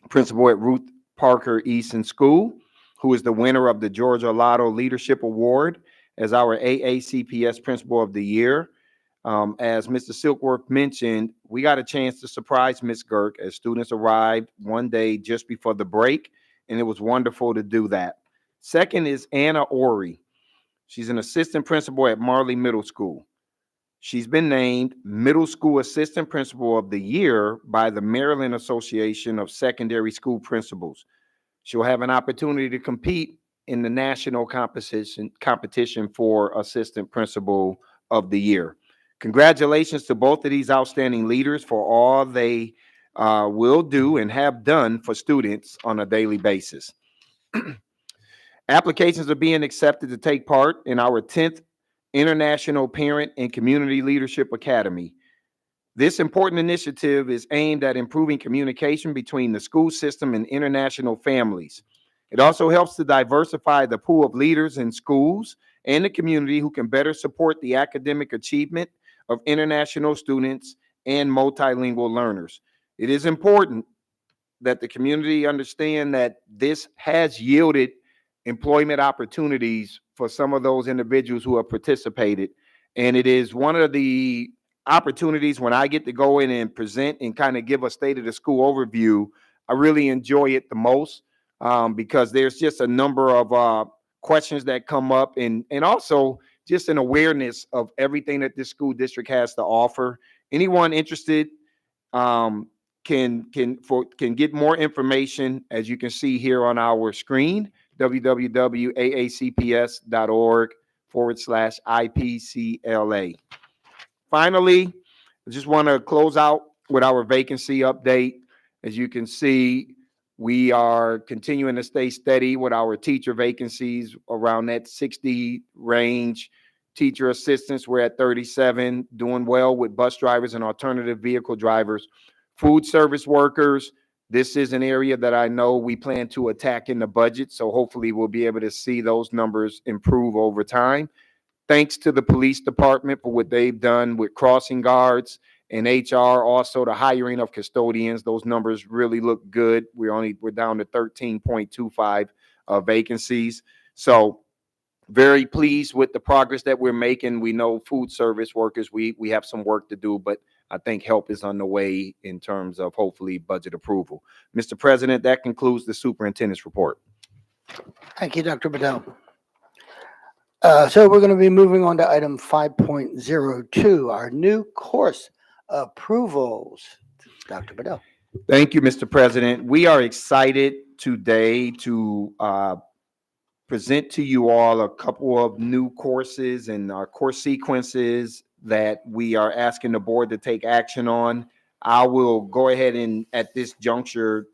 principal at Ruth Parker Easton School, who is the winner of the Georgia Lotto Leadership Award as our AACPS Principal of the Year. As Mr. Silkworth mentioned, we got a chance to surprise Ms. Girk as students arrived one day just before the break, and it was wonderful to do that. Second is Anna Ori. She's an assistant principal at Marley Middle School. She's been named Middle School Assistant Principal of the Year by the Maryland Association of Secondary School Principals. She'll have an opportunity to compete in the national competition for Assistant Principal of the Year. Congratulations to both of these outstanding leaders for all they will do and have done for students on a daily basis. Applications are being accepted to take part in our 10th International Parent and Community Leadership Academy. This important initiative is aimed at improving communication between the school system and international families. It also helps to diversify the pool of leaders in schools and the community who can better support the academic achievement of international students and multilingual learners. It is important that the community understand that this has yielded employment opportunities for some of those individuals who have participated. And it is one of the opportunities when I get to go in and present and kind of give a state of the school overview, I really enjoy it the most, because there's just a number of questions that come up, and also just an awareness of everything that this school district has to offer. Anyone interested can get more information, as you can see here on our screen, www.aacps.org/IPCLA. Finally, I just want to close out with our vacancy update. As you can see, we are continuing to stay steady with our teacher vacancies around that 60 range. Teacher assistants, we're at 37, doing well with bus drivers and alternative vehicle drivers. Food service workers, this is an area that I know we plan to attack in the budget, so hopefully we'll be able to see those numbers improve over time. Thanks to the police department for what they've done with crossing guards and HR, also the hiring of custodians. Those numbers really look good. We're down to 13.25 vacancies. So very pleased with the progress that we're making. We know food service workers, we have some work to do, but I think help is on the way in terms of hopefully budget approval. Mr. President, that concludes the superintendent's report. Thank you, Dr. Bedell. So we're going to be moving on to item 5.02, our new course approvals. Dr. Bedell. Thank you, Mr. President. We are excited today to present to you all a couple of new courses and our course sequences that we are asking the board to take action on. I will go ahead and at this juncture,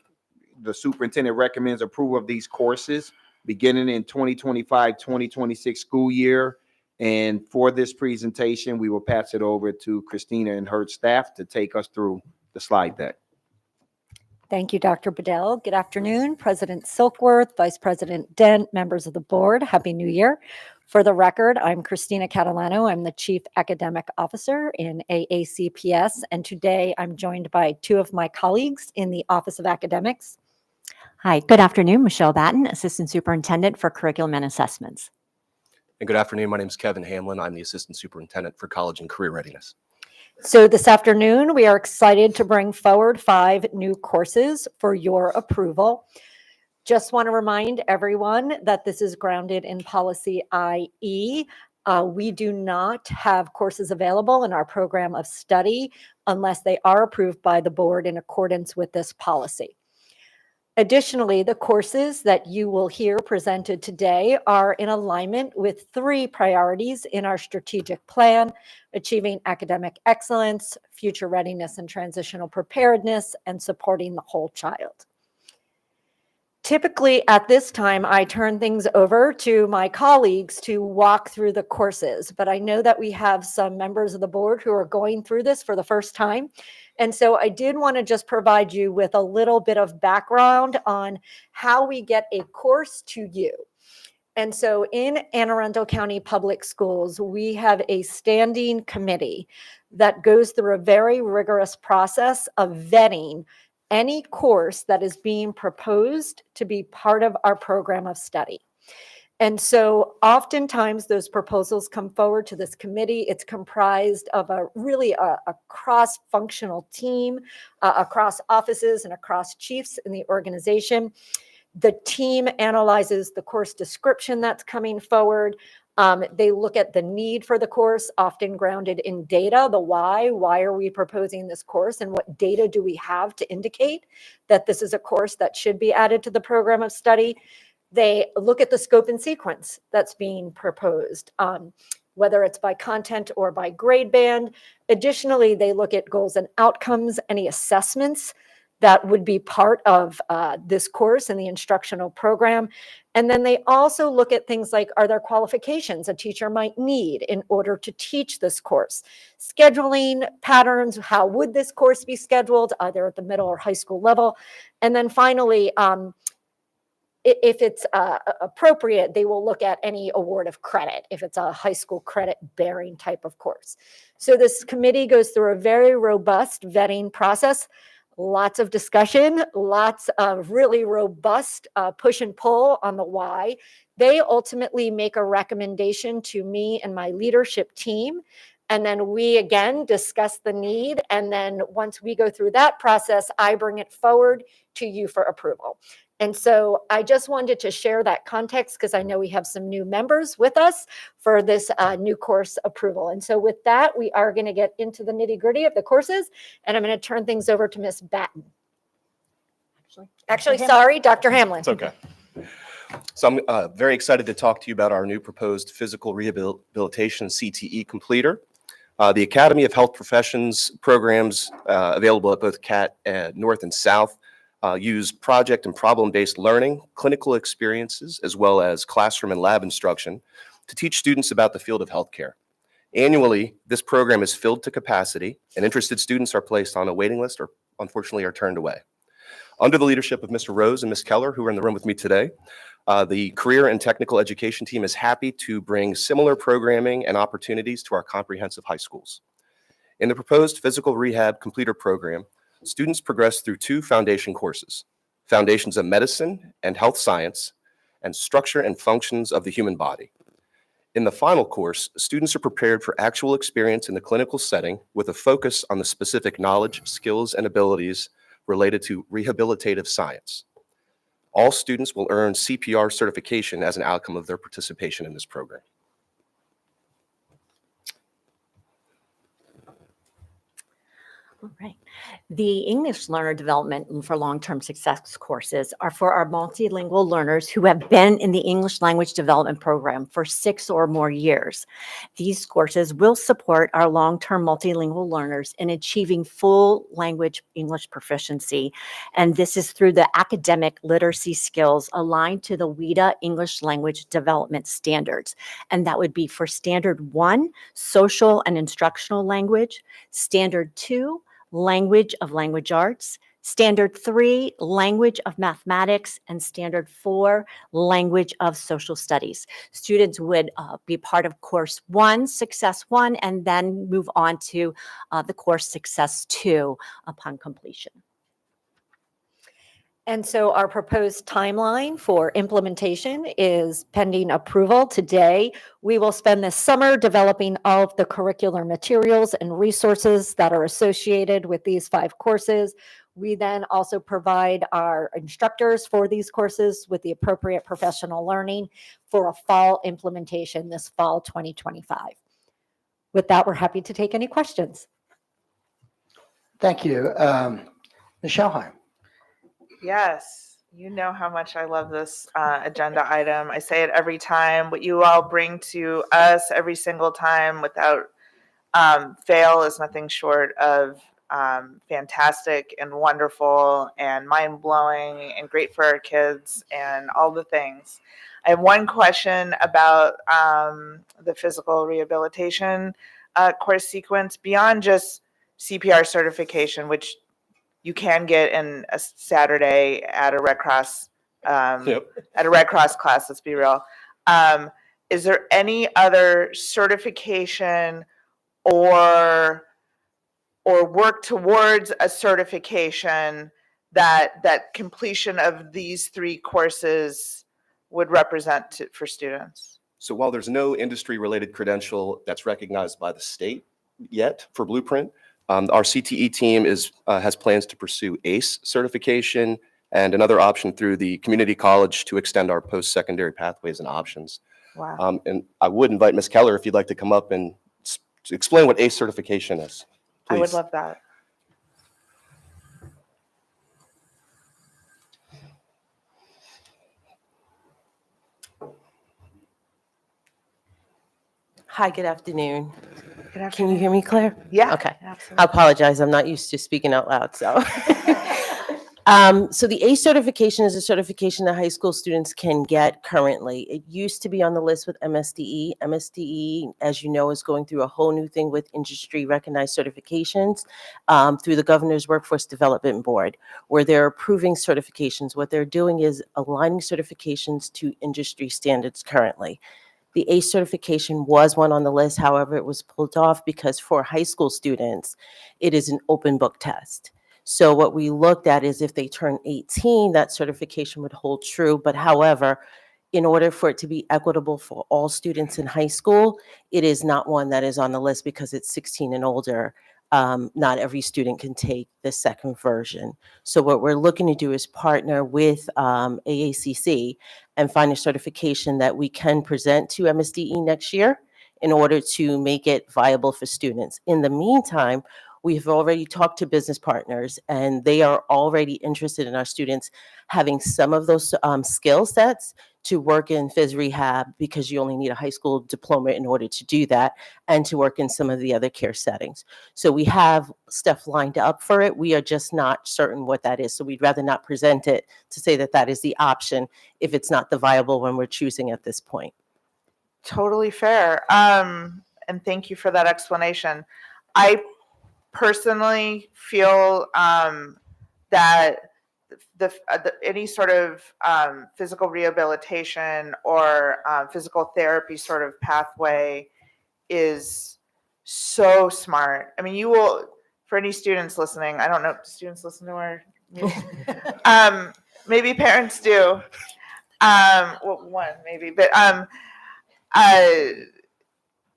the superintendent recommends approval of these courses beginning in 2025-2026 school year. And for this presentation, we will pass it over to Christina and her staff to take us through the slide deck. Thank you, Dr. Bedell. Good afternoon, President Silkworth, Vice President Dent, members of the board. Happy New Year. For the record, I'm Christina Catalano. I'm the Chief Academic Officer in AACPS, and today I'm joined by two of my colleagues in the Office of Academics. Hi, good afternoon. Michelle Batten, Assistant Superintendent for Curriculum and Assessments. And good afternoon. My name is Kevin Hamlin. I'm the Assistant Superintendent for College and Career Readiness. So this afternoon, we are excited to bring forward 5 new courses for your approval. Just want to remind everyone that this is grounded in policy IE. We do not have courses available in our program of study unless they are approved by the board in accordance with this policy. Additionally, the courses that you will hear presented today are in alignment with 3 priorities in our strategic plan: achieving academic excellence, future readiness and transitional preparedness, and supporting the whole child. Typically at this time, I turn things over to my colleagues to walk through the courses, but I know that we have some members of the board who are going through this for the first time. And so I did want to just provide you with a little bit of background on how we get a course to you. And so in Anne Arundel County Public Schools, we have a standing committee that goes through a very rigorous process of vetting any course that is being proposed to be part of our program of study. And so oftentimes those proposals come forward to this committee. It's comprised of a cross-functional team across offices and across chiefs in the organization. The team analyzes the course description that's coming forward. They look at the need for the course, often grounded in data, the why are we proposing this course, and what data do we have to indicate that this is a course that should be added to the program of study. They look at the scope and sequence that's being proposed, whether it's by content or by grade band. Additionally, they look at goals and outcomes, any assessments that would be part of this course in the instructional program. And then they also look at things like, are there qualifications a teacher might need in order to teach this course? Scheduling patterns, how would this course be scheduled, either at the middle or high school level? And then finally, if it's appropriate, they will look at any award of credit, if it's a high school credit bearing type of course. So this committee goes through a very robust vetting process. Lots of discussion, lots of really robust push and pull on the why. They ultimately make a recommendation to me and my leadership team, And then we again discuss the need. And then once we go through that process, I bring it forward to you for approval. And so I just wanted to share that context because I know we have some new members with us for this new course approval. And so with that, we are going to get into the nitty gritty of the courses, and I'm going to turn things over to Ms. Batten. Actually, sorry, Dr. Hamlin. It's okay. So I'm very excited to talk to you about our new proposed physical rehabilitation CTE completer. The Academy of Health Professions programs available at both CAT North and South use project and problem-based learning, clinical experiences, as well as classroom and lab instruction to teach students about the field of healthcare. Annually, this program is filled to capacity, and interested students are placed on a waiting list or unfortunately are turned away. Under the leadership of Mr. Rose and Ms. Keller, who are in the room with me today, the Career and Technical Education team is happy to bring similar programming and opportunities to our comprehensive high schools. In the proposed physical rehab completer program, students progress through 2 foundation courses: Foundations of Medicine and Health Science, and Structure and Functions of the Human Body. In the final course, students are prepared for actual experience in the clinical setting with a focus on the specific knowledge, skills, and abilities related to rehabilitative science. All students will earn CPR certification as an outcome of their participation in this program. All right. The English Learner Development for Long-Term Success courses are for our multilingual learners who have been in the English Language Development Program for 6 or more years. These courses will support our long-term multilingual learners in achieving full language English proficiency. And this is through the academic literacy skills aligned to the WIDA English Language Development Standards. And that would be for Standard 1, Social and Instructional Language, Standard 2, Language of Language Arts, Standard 3, Language of Mathematics, and Standard 4, Language of Social Studies. Students would be part of Course 1, Success 1, and then move on to the course Success 2 upon completion. And so our proposed timeline for implementation is pending approval today. We will spend this summer developing all of the curricular materials and resources that are associated with these 5 courses. We then also provide our instructors for these courses with the appropriate professional learning for a fall implementation this fall 2025. With that, we're happy to take any questions. Thank you. Ms. Schauheim. Yes, you know how much I love this agenda item. I say it every time. What you all bring to us every single time without fail is nothing short of fantastic and wonderful and mind-blowing and great for our kids and all the things. I have one question about the physical rehabilitation course sequence beyond just CPR certification, which you can get in a Saturday at a Red Cross at a Red Cross class. Let's be real. Is there any other certification or work towards a certification that completion of these 3 courses would represent for students? So while there's no industry-related credential that's recognized by the state yet for Blueprint, our CTE team has plans to pursue ACE certification and another option through the community college to extend our post-secondary pathways and options. Wow. And I would invite Ms. Keller if you'd like to come up and explain what ACE certification is. I would Please. love that. Hi, good afternoon. Good afternoon. Can you hear me, Claire? Yeah. Okay. Absolutely. I apologize. I'm not used to speaking out loud, so. So the ACE certification is a certification that high school students can get currently. It used to be on the list with MSDE. MSDE, as you know, is going through a whole new thing with industry recognized certifications through the Governor's Workforce Development Board, where they're approving certifications. What they're doing is aligning certifications to industry standards currently. The ACE certification was one on the list. However, it was pulled off because for high school students, it is an open book test. So what we looked at is if they turn 18, that certification would hold true. But however, in order for it to be equitable for all students in high school, it is not one that is on the list because it's 16 and older. Not every student can take the second version. So what we're looking to do is partner with AACC and find a certification that we can present to MSDE next year in order to make it viable for students. In the meantime, we've already talked to business partners, and they are already interested in our students having some of those skill sets to work in phys rehab, because you only need a high school diploma in order to do that, and to work in some of the other care settings. So we have stuff lined up for it. We are just not certain what that is. So we'd rather not present it to say that that is the option if it's not the viable one we're choosing at this point. Totally fair. And thank you for that explanation. I personally feel that any sort of physical rehabilitation or physical therapy sort of pathway is so smart. I mean, you will, for any students listening, I don't know, do students listen to our meeting? Maybe parents do. Well, one maybe, but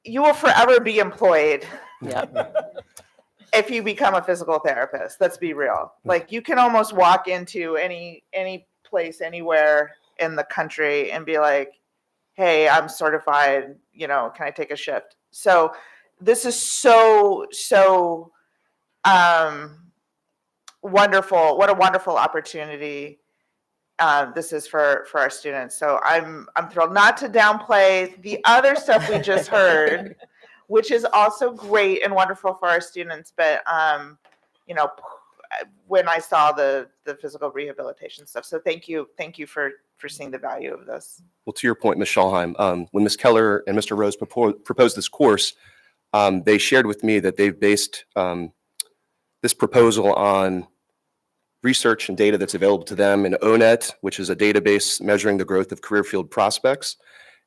you will forever be employed. Yeah. If you become a physical therapist. Let's be real. Like, you can almost walk into any place anywhere in the country and be like, hey, I'm certified, can I take a shift? So this is so wonderful. What a wonderful opportunity this is for our students. So I'm thrilled, not to downplay the other stuff we just heard, which is also great and wonderful for our students. But, when I saw the physical rehabilitation stuff. So thank you for seeing the value of this. Well, to your point, Ms. Schallheim, when Ms. Keller and Mr. Rose proposed this course, they shared with me that they've based this proposal on research and data that's available to them in ONET, which is a database measuring the growth of career field prospects.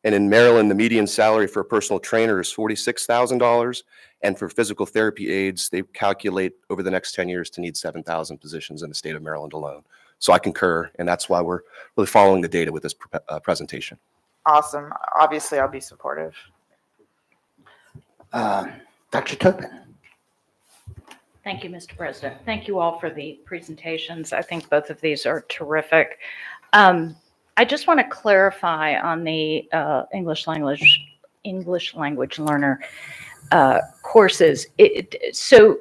And in Maryland, the median salary for a personal trainer is $46,000. And for physical therapy aides, they calculate over the next 10 years to need 7,000 positions in the state of Maryland alone. So I concur, and that's why we're really following the data with this presentation. Awesome. Obviously, I'll be supportive. Dr. Tobin. Thank you, Mr. President. Thank you all for the presentations. I think both of these are terrific. I just want to clarify on the English language learner courses. So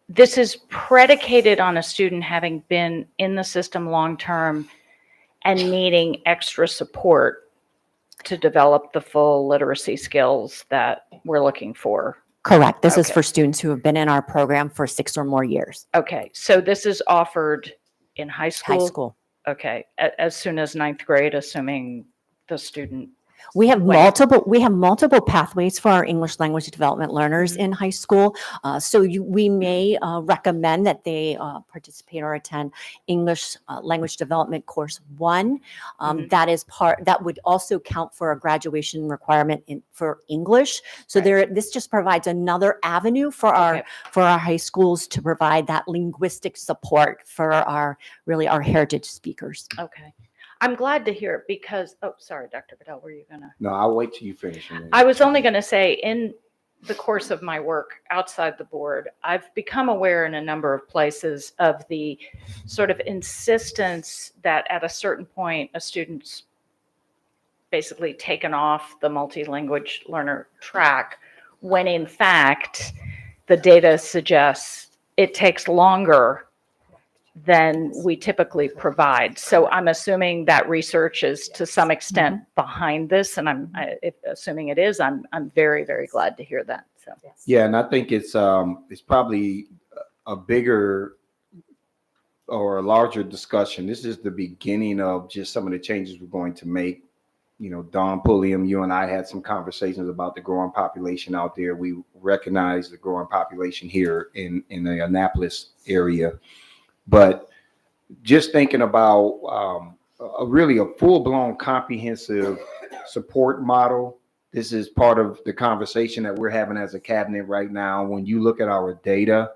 this is predicated on a student having been in the system long-term and needing extra support to develop the full literacy skills that we're looking for. Correct. This is Okay. for students who have been in our program for 6 or more years. Okay, so this is offered in high school? High school. Okay, as soon as 9th grade, assuming the student. We have Wait. multiple pathways for our English language development learners in high school. We may recommend that they participate or attend English language development course 1. That would also count for a graduation requirement for English. So this just provides another avenue for our high schools to provide that linguistic support for our heritage speakers. Okay. I'm glad to hear it because, sorry, Dr. Bedell, were you gonna? No, I'll wait till you finish. I was only gonna say, in the course of my work outside the board, I've become aware in a number of places of the sort of insistence that at a certain point, a student's basically taken off the multi-language learner track, when in fact, the data suggests it takes longer than we typically provide. So I'm assuming that research is to some extent behind this, and assuming it is, I'm very, very glad to hear that. So Yeah, and I think it's probably a bigger or a larger discussion. This is the beginning of just some of the changes we're going to make. Don Pulliam, you and I had some conversations about the growing population out there. We recognize the growing population here in the Annapolis area. But just thinking about really a full-blown comprehensive support model. This is part of the conversation that we're having as a cabinet right now. When you look at our data,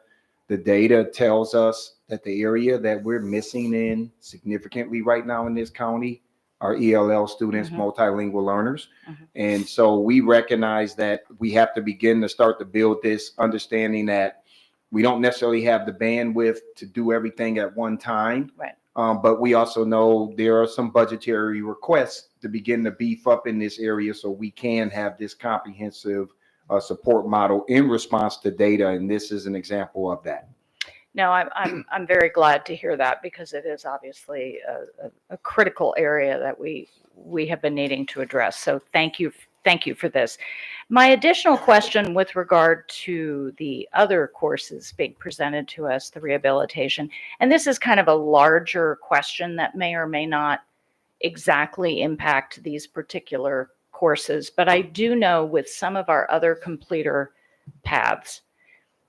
the data tells us that the area that we're missing in significantly right now in this county our ELL students, Mhm. multilingual learners. Mhm. And so we recognize that we have to begin to start to build this understanding that we don't necessarily have the bandwidth to do everything at one time. Right. But we also know there are some budgetary requests to begin to beef up in this area so we can have this comprehensive support model in response to data. And this is an example of that. No, I'm very glad to hear that because it is obviously a critical area that we have been needing to address. So thank you for this. My additional question with regard to the other courses being presented to us, the rehabilitation, and this is kind of a larger question that may or may not exactly impact these particular courses, but I do know with some of our other completer paths,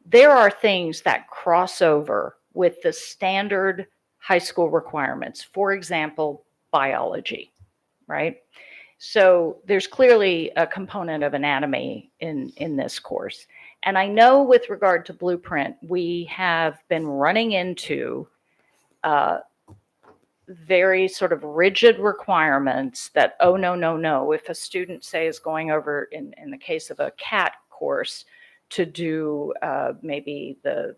there are things that cross over with the standard high school requirements. For example, biology, right? So there's clearly a component of anatomy in this course. And I know with regard to Blueprint, we have been running into very sort of rigid requirements that, oh, no. If a student, say, is going over, in the case of a CAT course, to do maybe the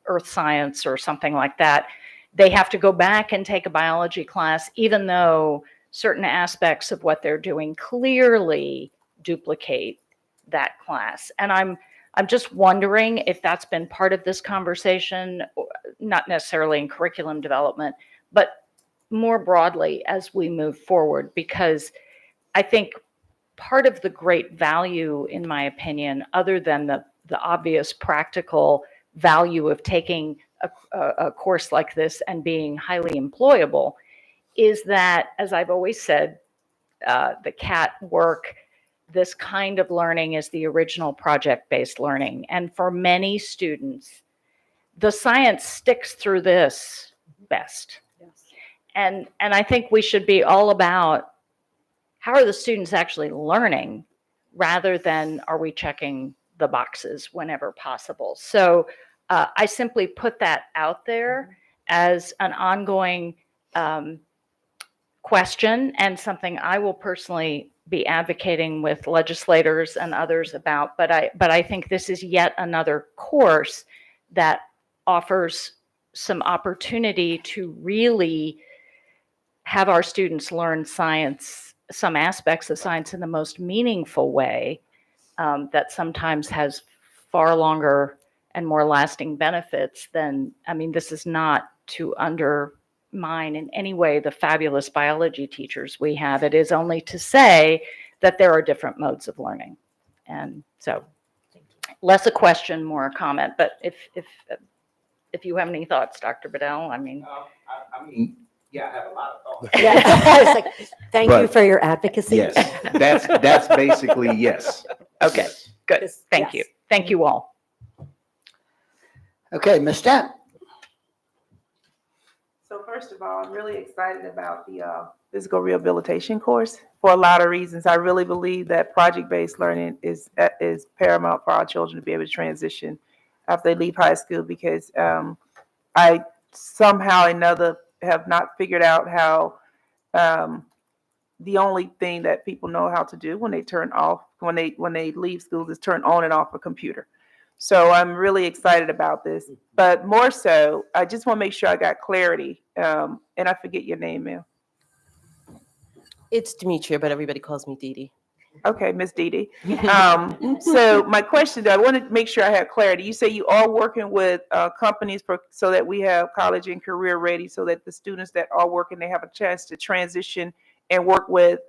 earth science or something like that, they have to go back and take a biology class, even though certain aspects of what they're doing clearly duplicate that class. And I'm just wondering if that's been part of this conversation, not necessarily in curriculum development, but more broadly as we move forward, because I think part of the great value, in my opinion, other than the obvious practical value of taking a course like this and being highly employable, is that, as I've always said, the CAT work, this kind of learning is the original project-based learning. And for many students, the science sticks through this best. And I think we should be all about how are the students actually learning rather than are we checking the boxes whenever possible. So I simply put that out there as an ongoing question and something I will personally be advocating with legislators and others about. But I think this is yet another course that offers some opportunity to really have our students learn science, some aspects of science in the most meaningful way that sometimes has far longer and more lasting benefits than, I mean, this is not to undermine in any way the fabulous biology teachers we have. It is only to say that there are different modes of learning. And so less a question, more a comment, but if you have any thoughts, Dr. Bedell, I mean. Yeah, I have a lot of thoughts. Yeah, I was like, thank you But- for your advocacy. Yes, that's basically yes. Okay, good. Yes. Thank you. Thank you all. Okay, Ms. Stamp. So first of all, I'm really excited about the physical rehabilitation course for a lot of reasons. I really believe that project-based learning is paramount for our children to be able to transition after they leave high school, because I somehow or another have not figured out how the only thing that people know how to do when they leave schools is turn on and off a computer. So I'm really excited about this, but more so, I just want to make sure I got clarity. And I forget your name, ma'am. It's Demetria, but everybody calls me Dee Dee. Okay, Miss Dee Dee. So my question, I wanted to make sure I had clarity. You say you are working with companies so that we have college and career ready, so that the students that are working, they have a chance to transition and work with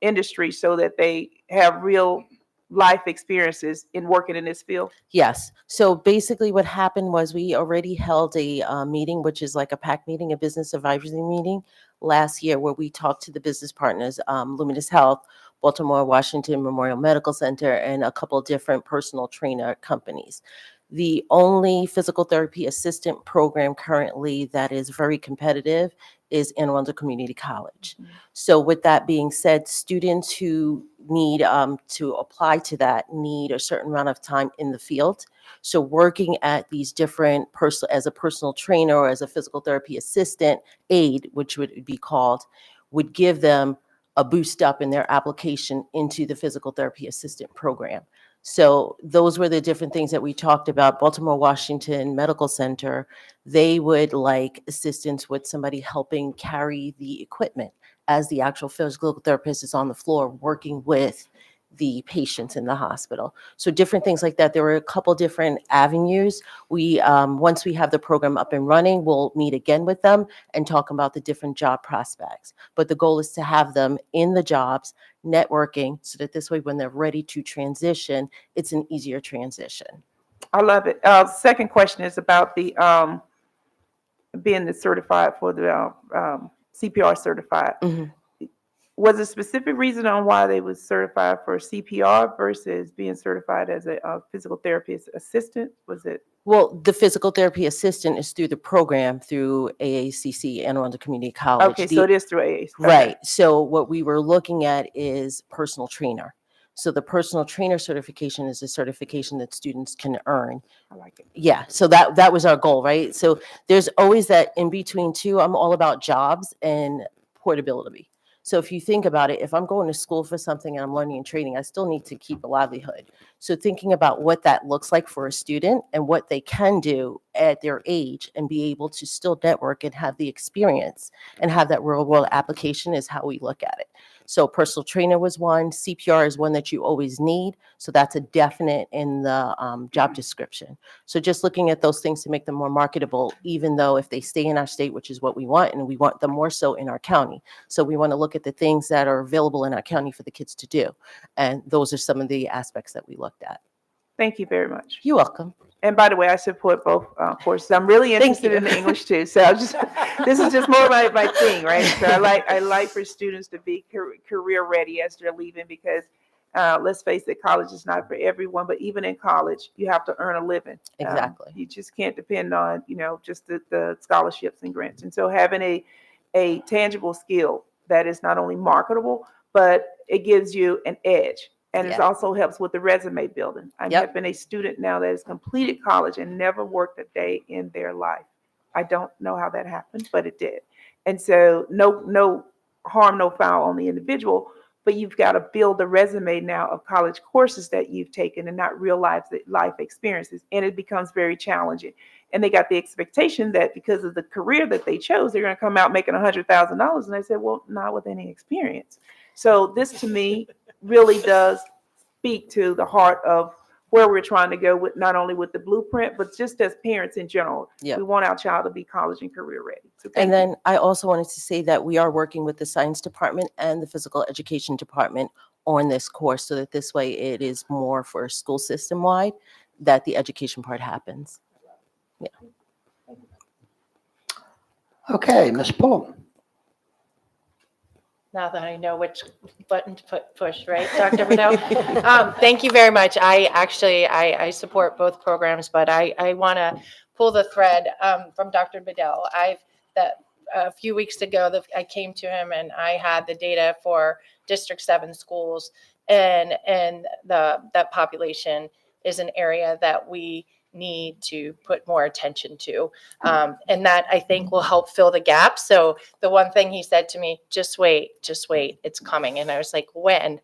industry so that they have real life experiences in working in this field? Yes. So basically what happened was we already held a meeting, which is like a PAC meeting, a business advisory meeting last year, where we talked to the business partners, Luminous Health, Baltimore, Washington Memorial Medical Center, and a couple different personal trainer companies. The only physical therapy assistant program currently that is very competitive is Anne Arundel Community College. So with that being said, students who need to apply to that need a certain amount of time in the field. So working at these different as a personal trainer or as a physical therapy assistant aide, which would be called, would give them a boost up in their application into the physical therapy assistant program. So those were the different things that we talked about. Baltimore Washington Medical Center, they would like assistance with somebody helping carry the equipment as the actual physical therapist is on the floor working with the patients in the hospital. So different things like that. There were a couple different avenues. We, once we have the program up and running, we'll meet again with them and talk about the different job prospects. But the goal is to have them in the jobs, networking, so that this way, when they're ready to transition, it's an easier transition. I love it. Second question is about the being the certified for the CPR certified. Was a specific reason on why they was certified for CPR versus being certified as a physical therapist assistant? Was it? Well, the physical therapy assistant is through the program through AACC, Anne Arundel Community College. Okay, so it is through AACC. Right. So what we were looking at is personal trainer. So the personal trainer certification is a certification that students can earn. I like it. Yeah, so that was our goal, right? So there's always that in between too. I'm all about jobs and portability. So if you think about it, if I'm going to school for something and I'm learning and training, I still need to keep a livelihood. So thinking about what that looks like for a student and what they can do at their age and be able to still network and have the experience and have that real world application is how we look at it. So personal trainer was one. CPR is one that you always need. So that's a definite in the job description. So just looking at those things to make them more marketable, even though if they stay in our state, which is what we want, and we want them more so in our county. So we want to look at the things that are available in our county for the kids to do. And those are some of the aspects that we looked at. Thank you very much. You're welcome. And by the way, I support both courses. I'm really interested in the English too. So this is just more my thing, right? So I like for students to be career ready as they're leaving because let's face it, college is not for everyone. But even in college, you have to earn a living. Exactly. You just can't depend on just the scholarships and grants. And so having a tangible skill that is not only marketable, but it gives you an edge. And it also helps with the resume building. I'm helping a student now that has completed college and never worked a day in their life. I don't know how that happened, but it did. And so no harm, no foul on the individual, but you've got to build a resume now of college courses that you've taken and not real life experiences. And it becomes very challenging. And they got the expectation that because of the career that they chose, they're going to come out making $100,000. And I said, well, not with any experience. So this to me really does speak to the heart of where we're trying to go with not only with the blueprint, but just as parents in general. We want our child to be college and career ready. So and then I also wanted to say that we are working with the science department and the physical education department on this course so that this way it is more for school system wide that the education part happens. Okay, Ms. Pullum. Now that I know which button to push, right, Dr. Bedell? Thank you very much. I support both programs, but I want to pull the thread from Dr. Bedell. A few weeks ago, I came to him and I had the data for District 7 schools, and that population is an area that we need to put more attention to. And that I think will help fill the gap. So the one thing he said to me, just wait, it's coming. And I was like, when?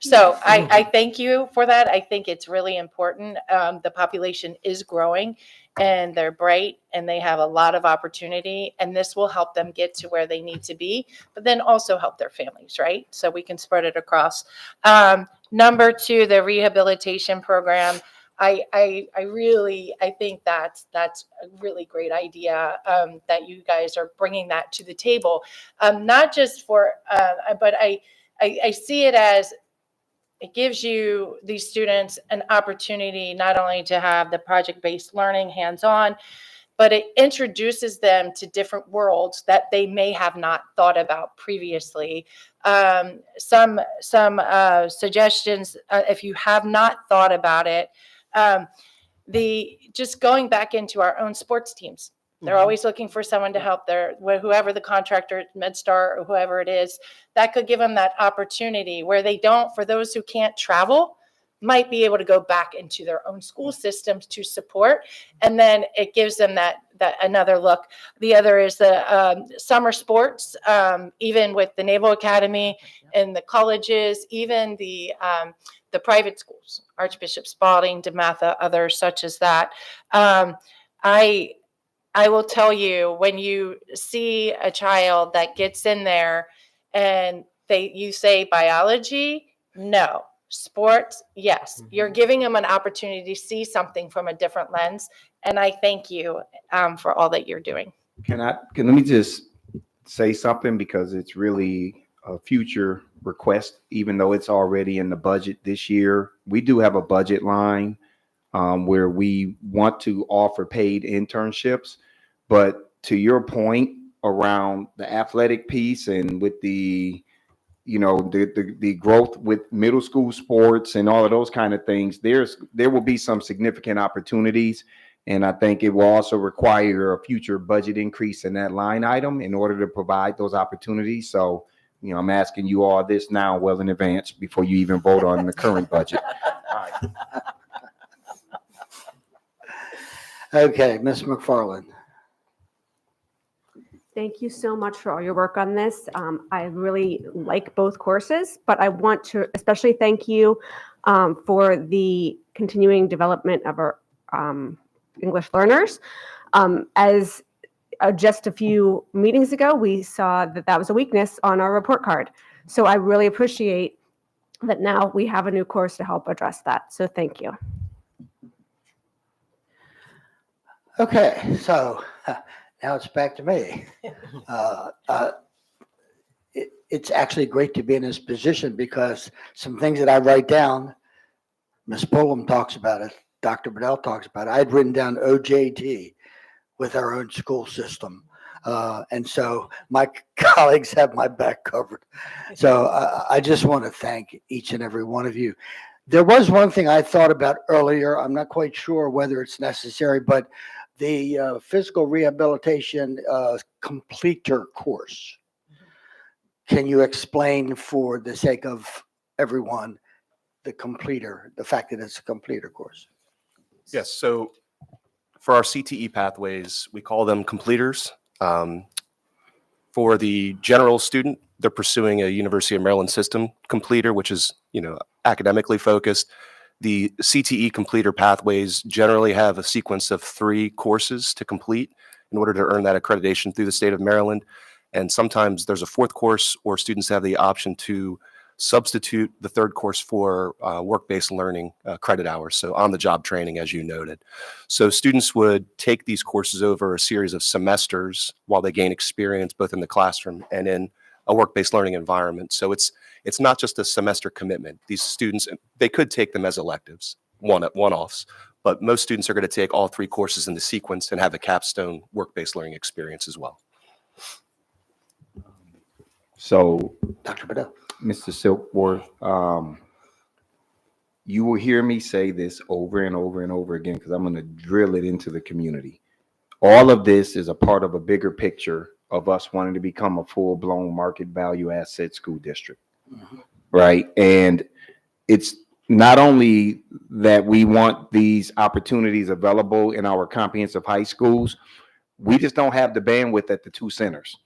So I thank you for that. I think it's really important. The population is growing and they're bright and they have a lot of opportunity, and this will help them get to where they need to be, but then also help their families, right? So we can spread it across. Number 2, the rehabilitation program. I think that's a really great idea that you guys are bringing that to the table, not just for, but I see it as it gives you these students an opportunity not only to have the project-based learning hands-on, but it introduces them to different worlds that they may have not thought about previously. Some suggestions, if you have not thought about it, just going back into our own sports teams. They're always looking for someone to help whoever the contractor, MedStar, or whoever it is, that could give them that opportunity where they don't, for those who can't travel, might be able to go back into their own school systems to support. And then it gives them that another look. The other is the summer sports, even with the Naval Academy and the colleges, even the private schools, Archbishop Spalding, DeMatha, others such as that. I will tell you, when you see a child that gets in there and you say biology, no. Sports, yes. You're giving them an opportunity to see something from a different lens. And I thank you for all that you're doing. Let me just say something, because it's really a future request, even though it's already in the budget this year. We do have a budget line where we want to offer paid internships. But to your point around the athletic piece and with the growth with middle school sports and all of those kind of things, there will be some significant opportunities. And I think it will also require a future budget increase in that line item in order to provide those opportunities. So, I'm asking you all this now well in advance before you even vote on the current budget. All right. Okay, Ms. McFarland. Thank you so much for all your work on this. I really like both courses, but I want to especially thank you for the continuing development of our English learners. As just a few meetings ago, we saw that was a weakness on our report card. So I really appreciate that now we have a new course to help address that. So thank you. Okay, so now it's back to me. It's actually great to be in this position, because some things that I write down, Ms. Pullum talks about it, Dr. Bedell talks about it. I had written down OJT with our own school system. And so my colleagues have my back covered. So I just want to thank each and every one of you. There was one thing I thought about earlier. I'm not quite sure whether it's necessary, but the physical rehabilitation completer course. Can you explain, for the sake of everyone, the fact that it's a completer course? Yes, so for our CTE pathways, we call them completers. For the general student, they're pursuing a University of Maryland system completer, which is, academically focused. The CTE completer pathways generally have a sequence of 3 courses to complete in order to earn that accreditation through the state of Maryland. And sometimes there's a 4th course, or students have the option to substitute the 3rd course for work-based learning credit hours, so on-the-job training, as you noted. So students would take these courses over a series of semesters while they gain experience both in the classroom and in a work-based learning environment. So it's not just a semester commitment. These students, they could take them as electives, one-offs, but most students are going to take all 3 courses in the sequence and have a capstone work-based learning experience as well. So, Dr. Bedell. Mr. Silkworth, you will hear me say this over and over and over again, because I'm going to drill it into the community. All of this is a part of a bigger picture of us wanting to become a full-blown market value asset school district, right? And it's not only that we want these opportunities available in our comprehensive high schools, we just don't have the bandwidth at the 2 centers.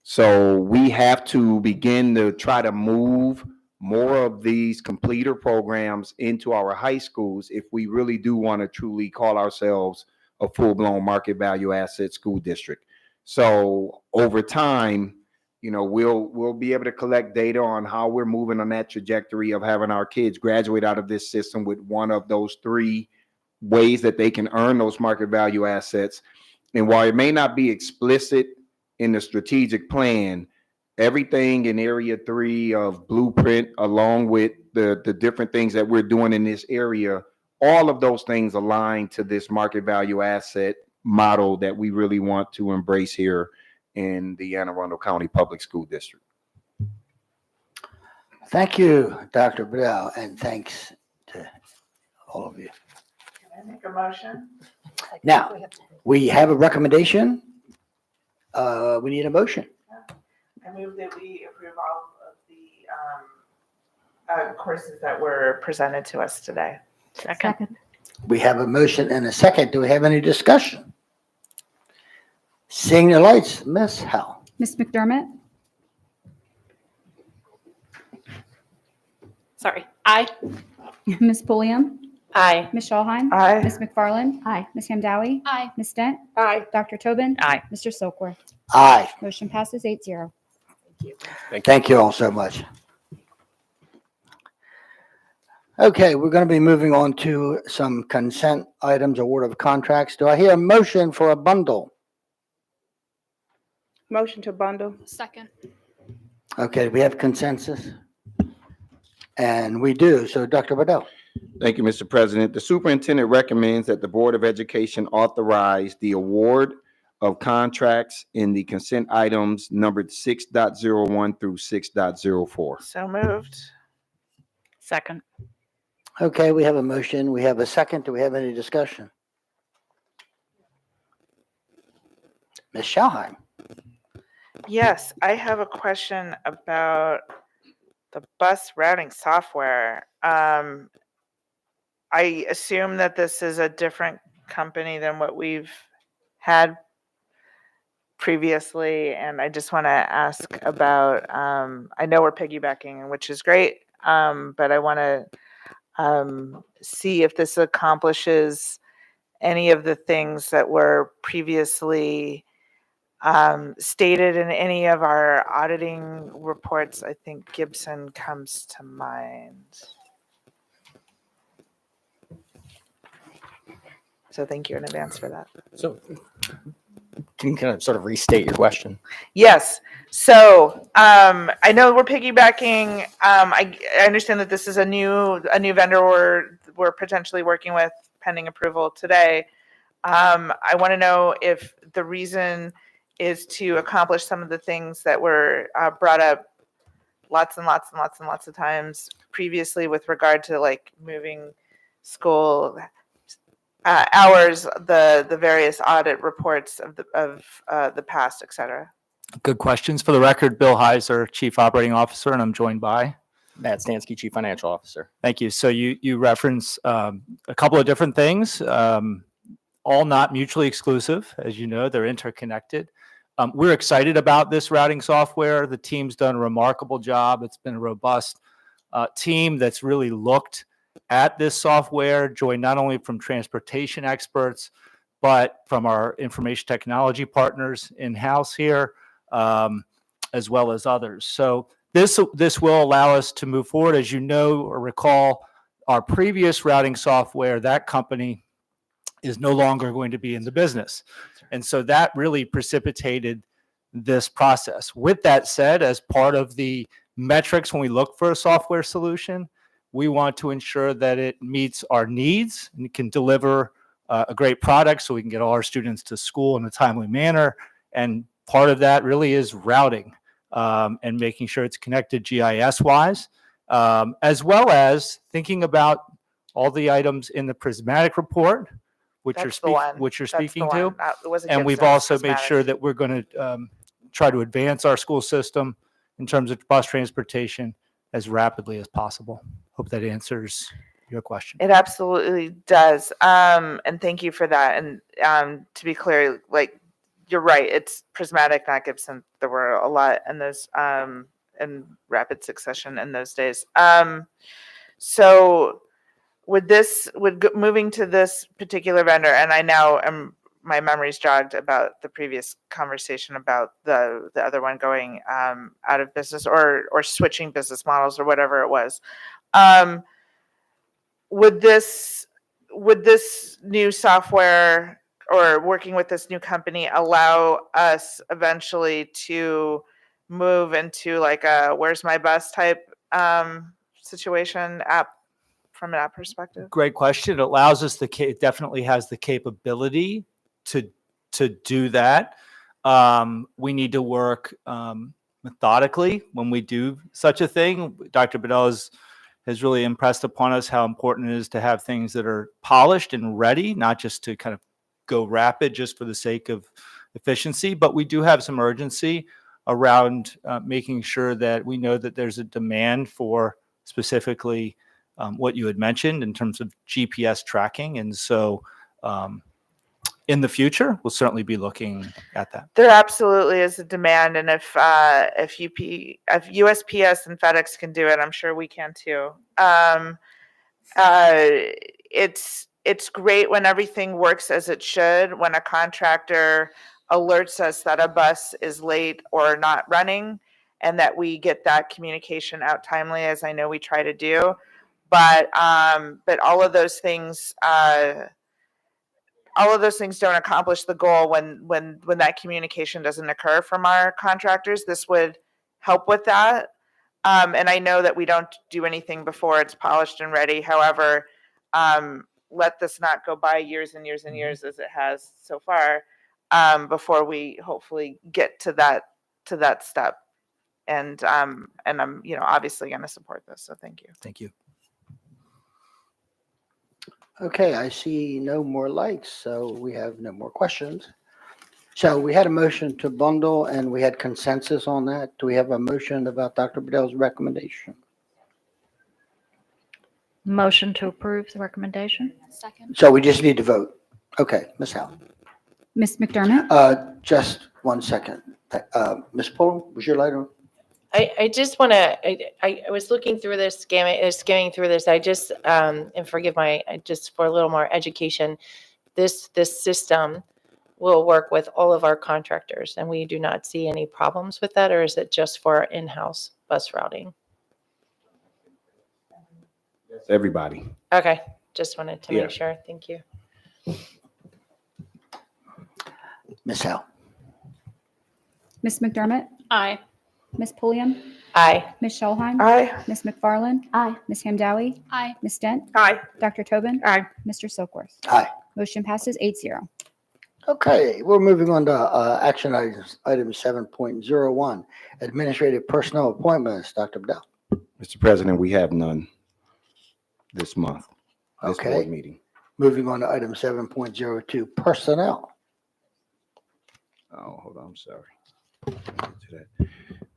So we have to begin to try to move more of these completer programs into our high schools if we really do want to truly call ourselves a full-blown market value asset school district. So over time, we'll be able to collect data on how we're moving on that trajectory of having our kids graduate out of this system with one of those 3 ways that they can earn those market value assets. And while it may not be explicit in the strategic plan, everything in area 3 of blueprint, along with the different things that we're doing in this area, all of those things align to this market value asset model that we really want to embrace here in the Anne Arundel County Public School District. Thank you, Dr. Bedell, and thanks to all of you. Can I make a motion? Now, we have a recommendation. We need a motion. I move that we approve all of the courses that were presented to us today. Second. We have a motion and a second. Do we have any discussion? Seeing the lights, Miss Howell. Ms. McDermott? Sorry. Aye. Ms. Pulliam? Aye. Ms. Schallheim? Aye. Ms. McFarland? Aye. Ms. Hamdawi? Aye. Ms. Dent? Aye. Dr. Tobin? Aye. Mr. Silkworth? Aye. Motion passes 8-0. Thank you all so much. Okay, we're going to be moving on to some consent items, award of contracts. Do I hear a motion for a bundle? Motion to bundle. Second. Okay, we have consensus? And we do. So Dr. Bedell. Thank you, Mr. President. The superintendent recommends that the Board of Education authorize the award of contracts in the consent items numbered 6.01 through 6.04. So moved. Second. Okay, we have a motion. We have a second. Do we have any discussion? Ms. Schallheim. Yes, I have a question about the bus routing software. I assume that this is a different company than what we've had previously, and I just want to ask about, I know we're piggybacking, which is great, but I want to see if this accomplishes any of the things that were previously stated in any of our auditing reports. I think Gibson comes to mind. So thank you in advance for that. So can you kind of sort of restate your question? Yes. So I know we're piggybacking. I understand that this is a new vendor we're potentially working with pending approval today. I want to know if the reason is to accomplish some of the things that were brought up lots and lots and lots and lots of times previously with regard to like moving school hours, the various audit reports of the past, et cetera. Good questions. For the record, Bill Heiser, Chief Operating Officer, and I'm joined by Matt Stansky, Chief Financial Officer. Thank you. So you reference a couple of different things, all not mutually exclusive. As you know, they're interconnected. We're excited about this routing software. The team's done a remarkable job. It's been a robust team that's really looked at this software, joined not only from transportation experts, but from our information technology partners in-house here, as well as others. So this will allow us to move forward. As you know or recall, our previous routing software, that company is no longer going to be in the business. And so that really precipitated this process. With that said, as part of the metrics when we look for a software solution, we want to ensure that it meets our needs and can deliver a great product so we can get all our students to school in a timely manner. And part of that really is routing and making sure it's connected GIS-wise, as well as thinking about all the items in the Prismatic report, which you're speaking to. And we've also made sure that we're going to try to advance our school system in terms of bus transportation as rapidly as possible. Hope that answers your question. It absolutely does. And thank you for that. And to be clear, like you're right, it's Prismatic, not Gibson. There were a lot in those in rapid succession in those days. So moving to this particular vendor, and I now am my memory's jogged about the previous conversation about the other one going out of business or switching business models or whatever it was. Would this new software or working with this new company allow us eventually to move into like a where's my bus type situation app from an app perspective? Great question. It allows us it definitely has the capability to do that. We need to work methodically when we do such a thing. Dr. Bedell has really impressed upon us how important it is to have things that are polished and ready, not just to kind of go rapid just for the sake of efficiency, but we do have some urgency around making sure that we know that there's a demand for specifically what you had mentioned in terms of GPS tracking. And so in the future, we'll certainly be looking at that. There absolutely is a demand, and if USPS and FedEx can do it, I'm sure we can too. It's great when everything works as it should, when a contractor alerts us that a bus is late or not running, and that we get that communication out timely, as I know we try to do. But all of those things don't accomplish the goal when that communication doesn't occur from our contractors. This would help with that. And I know that we don't do anything before it's polished and ready. However, let this not go by years and years and years as it has so far, before we hopefully get to that step. And I'm obviously going to support this. So thank you. Thank you. Okay, I see no more lights, so we have no more questions. So we had a motion to bundle and we had consensus on that. Do we have a motion about Dr. Bedell's recommendation? Motion to approve the recommendation. Second. So we just need to vote. Okay, Ms. Howe. Ms. McDermott? Just 1 second. Ms. Pullum, was your light on? I just want to, I was looking through this, skimming through this. I just, and forgive just for a little more education, this system will work with all of our contractors, and we do not see any problems with that, or is it just for in-house bus routing? Everybody. Okay, just wanted to Yeah. make sure. Thank you. Ms. Howe. Ms. McDermott? Aye. Ms. Pulliam? Aye. Ms. Schulheim? Aye. Ms. McFarland? Aye. Ms. Hamdawi? Aye. Ms. Dent? Aye. Dr. Tobin? Aye. Mr. Silkworth? Aye. Motion passes 8-0. Okay, we're moving on to action items, item 7.01, administrative personnel appointments. Dr. Bedell. Mr. President, we have none this month, this Okay. board meeting. Moving on to item 7.02, personnel. Oh, hold on, I'm sorry.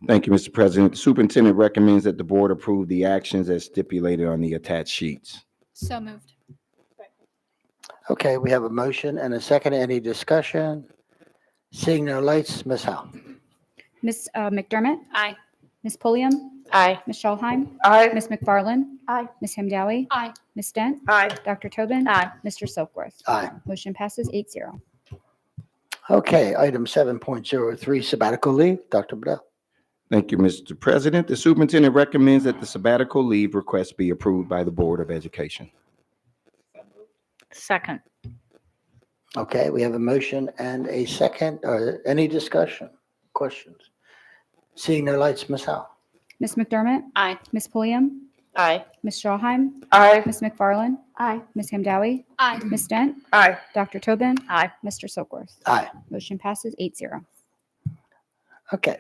Thank you, Mr. President. The superintendent recommends that the board approve the actions as stipulated on the attached sheets. So moved. Okay, we have a motion and a second. Any discussion? Seeing no lights, Ms. Howe. Ms. McDermott? Aye. Ms. Pulliam? Aye. Ms. Schulheim? Aye. Ms. McFarland? Aye. Ms. Hamdawi? Aye. Ms. Dent? Aye. Dr. Tobin? Aye. Mr. Silkworth? Aye. Motion passes 8-0. Okay, item 7.03, sabbatical leave. Dr. Bedell. Thank you, Mr. President. The superintendent recommends that the sabbatical leave request be approved by the Board of Education. Second. Okay, we have a motion and a second. Any discussion, questions? Seeing no lights, Ms. Howe. Ms. McDermott? Aye. Ms. Pulliam? Aye. Ms. Schulheim? Aye. Ms. McFarland? Aye. Ms. Hamdawi? Aye. Ms. Dent? Aye. Dr. Tobin? Aye. Mr. Silkworth? Aye. Motion passes 8-0. Okay.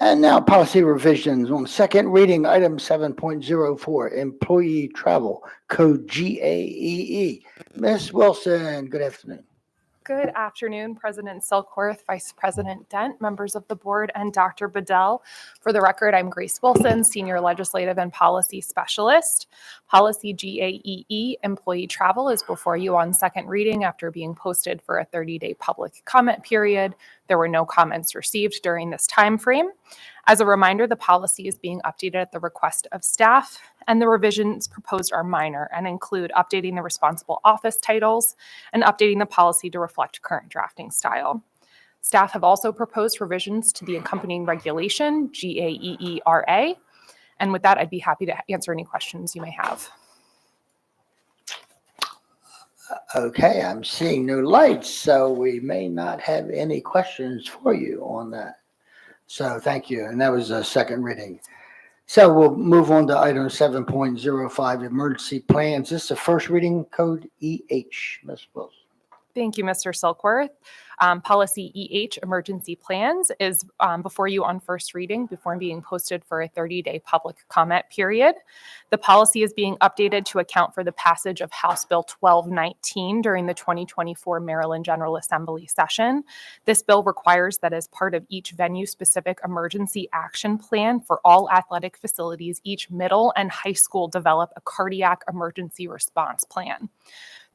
And now policy revisions on second reading, item 7.04, employee travel, code GAEE. Ms. Wilson, good afternoon. Good afternoon, President Silkworth, Vice President Dent, members of the board, and Dr. Bedell. For the record, I'm Grace Wilson, Senior Legislative and Policy Specialist. Policy GAEE, employee travel, is before you on second reading after being posted for a 30-day public comment period. There were no comments received during this time frame. As a reminder, the policy is being updated at the request of staff, and the revisions proposed are minor and include updating the responsible office titles and updating the policy to reflect current drafting style. Staff have also proposed revisions to the accompanying regulation, GAEERA, and with that, I'd be happy to answer any questions you may have. Okay, I'm seeing no lights, so we may not have any questions for you on that. So thank you. And that was a second reading. So we'll move on to item 7.05, emergency plans. This is the first reading, code EH. Ms. Wilson. Thank you, Mr. Silkworth. Policy EH, emergency plans, is before you on first reading before being posted for a 30-day public comment period. The policy is being updated to account for the passage of House Bill 1219 during the 2024 Maryland General Assembly session. This bill requires that as part of each venue-specific emergency action plan for all athletic facilities, each middle and high school develop a cardiac emergency response plan.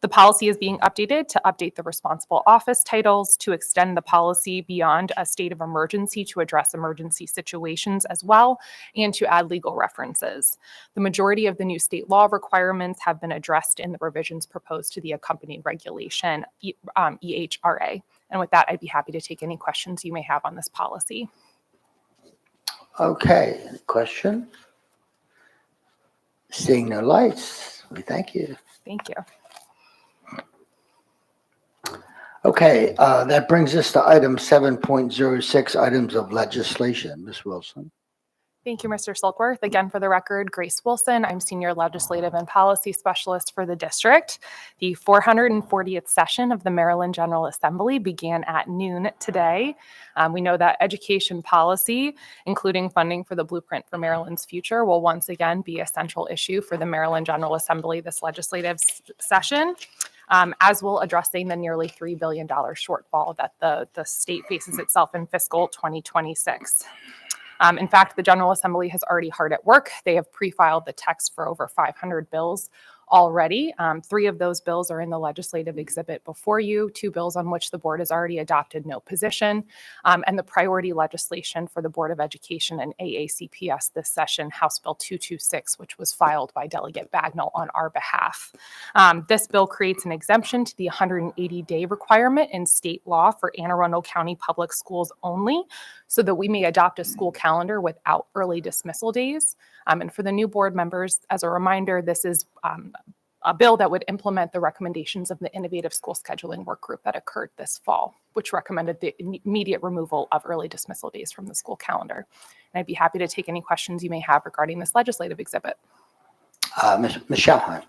The policy is being updated to update the responsible office titles, to extend the policy beyond a state of emergency to address emergency situations as well, and to add legal references. The majority of the new state law requirements have been addressed in the revisions proposed to the accompanying regulation, EHRA. And with that, I'd be happy to take any questions you may have on this policy. Okay, any question? Seeing no lights, we thank you. Thank you. Okay, that brings us to item 7.06, items of legislation. Ms. Wilson. Thank you, Mr. Silkworth. Again, for the record, Grace Wilson. I'm Senior Legislative and Policy Specialist for the district. The 440th session of the Maryland General Assembly began at noon today. We know that education policy, including funding for the Blueprint for Maryland's Future, will once again be a central issue for the Maryland General Assembly this legislative session. As will addressing the nearly $3 billion shortfall that the state faces itself in fiscal 2026. In fact, the General Assembly has already hard at work. They have pre-filed the text for over 500 bills already. 3 of those bills are in the legislative exhibit before you, 2 bills on which the board has already adopted no position, and the priority legislation for the Board of Education and AACPS this session, House Bill 226, which was filed by Delegate Bagnall on our behalf. This bill creates an exemption to the 180-day requirement in state law for Anne Arundel County Public Schools only, so that we may adopt a school calendar without early dismissal days. And for the new board members, as a reminder, this is a bill that would implement the recommendations of the Innovative School Scheduling Work Group that occurred this fall, which recommended the immediate removal of early dismissal days from the school calendar. And I'd be happy to take any questions you may have regarding this legislative exhibit. Ms. Schauheim.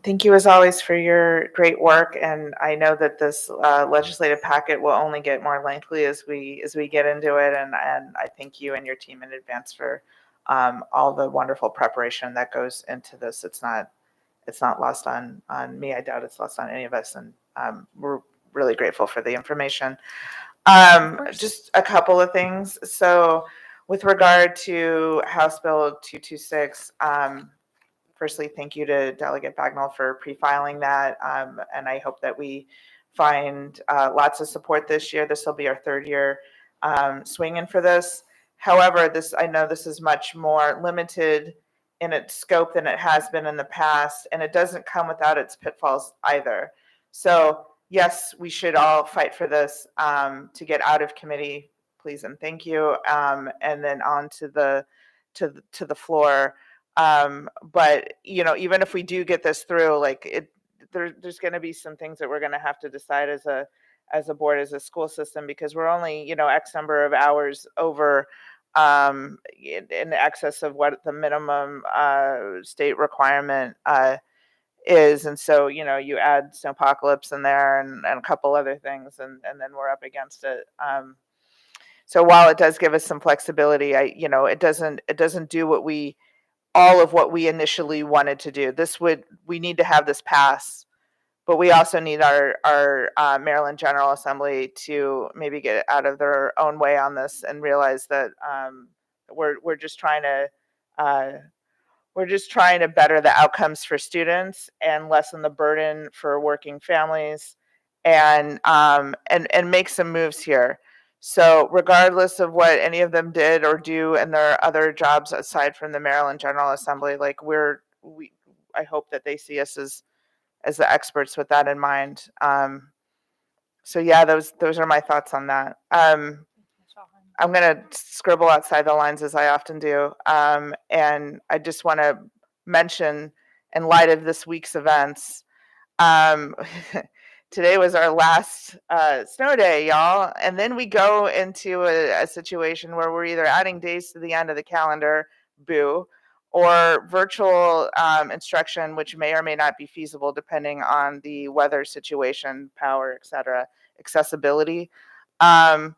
Thank you as always for your great work, and I know that this legislative packet will only get more lengthy as we get into it, and I thank you and your team in advance for all the wonderful preparation that goes into this. It's not lost on me. I doubt it's lost on any of us, and we're really grateful for the information. Just a couple of things. So with regard to House Bill 226, firstly, thank you to Delegate Bagnall for pre-filing that, and I hope that we find lots of support this year. This will be our 3rd year swinging for this. However, I know this is much more limited in its scope than it has been in the past, and it doesn't come without its pitfalls either. So yes, we should all fight for this to get out of committee, please and thank you, and then on to the floor. But even if we do get this through, there's going to be some things that we're going to have to decide as a board, as a school system, because we're only X number of hours over in excess of what the minimum state requirement is, and so you add snowpocalypse in there and a couple other things, and then we're up against it. So while it does give us some flexibility, it doesn't do all of what we initially wanted to do. We need to have this pass, but we also need our Maryland General Assembly to maybe get out of their own way on this and realize that we're just trying to better the outcomes for students and lessen the burden for working families, and make some moves here. So regardless of what any of them did or do in their other jobs aside from the Maryland General Assembly, I hope that they see us as the experts with that in mind. So yeah, those are my thoughts on that. I'm going to scribble outside the lines as I often do. And I just want to mention, in light of this week's events, today was our last snow day, y'all. And then we go into a situation where we're either adding days to the end of the calendar, boo, or virtual instruction, which may or may not be feasible depending on the weather situation, power, et cetera, accessibility. And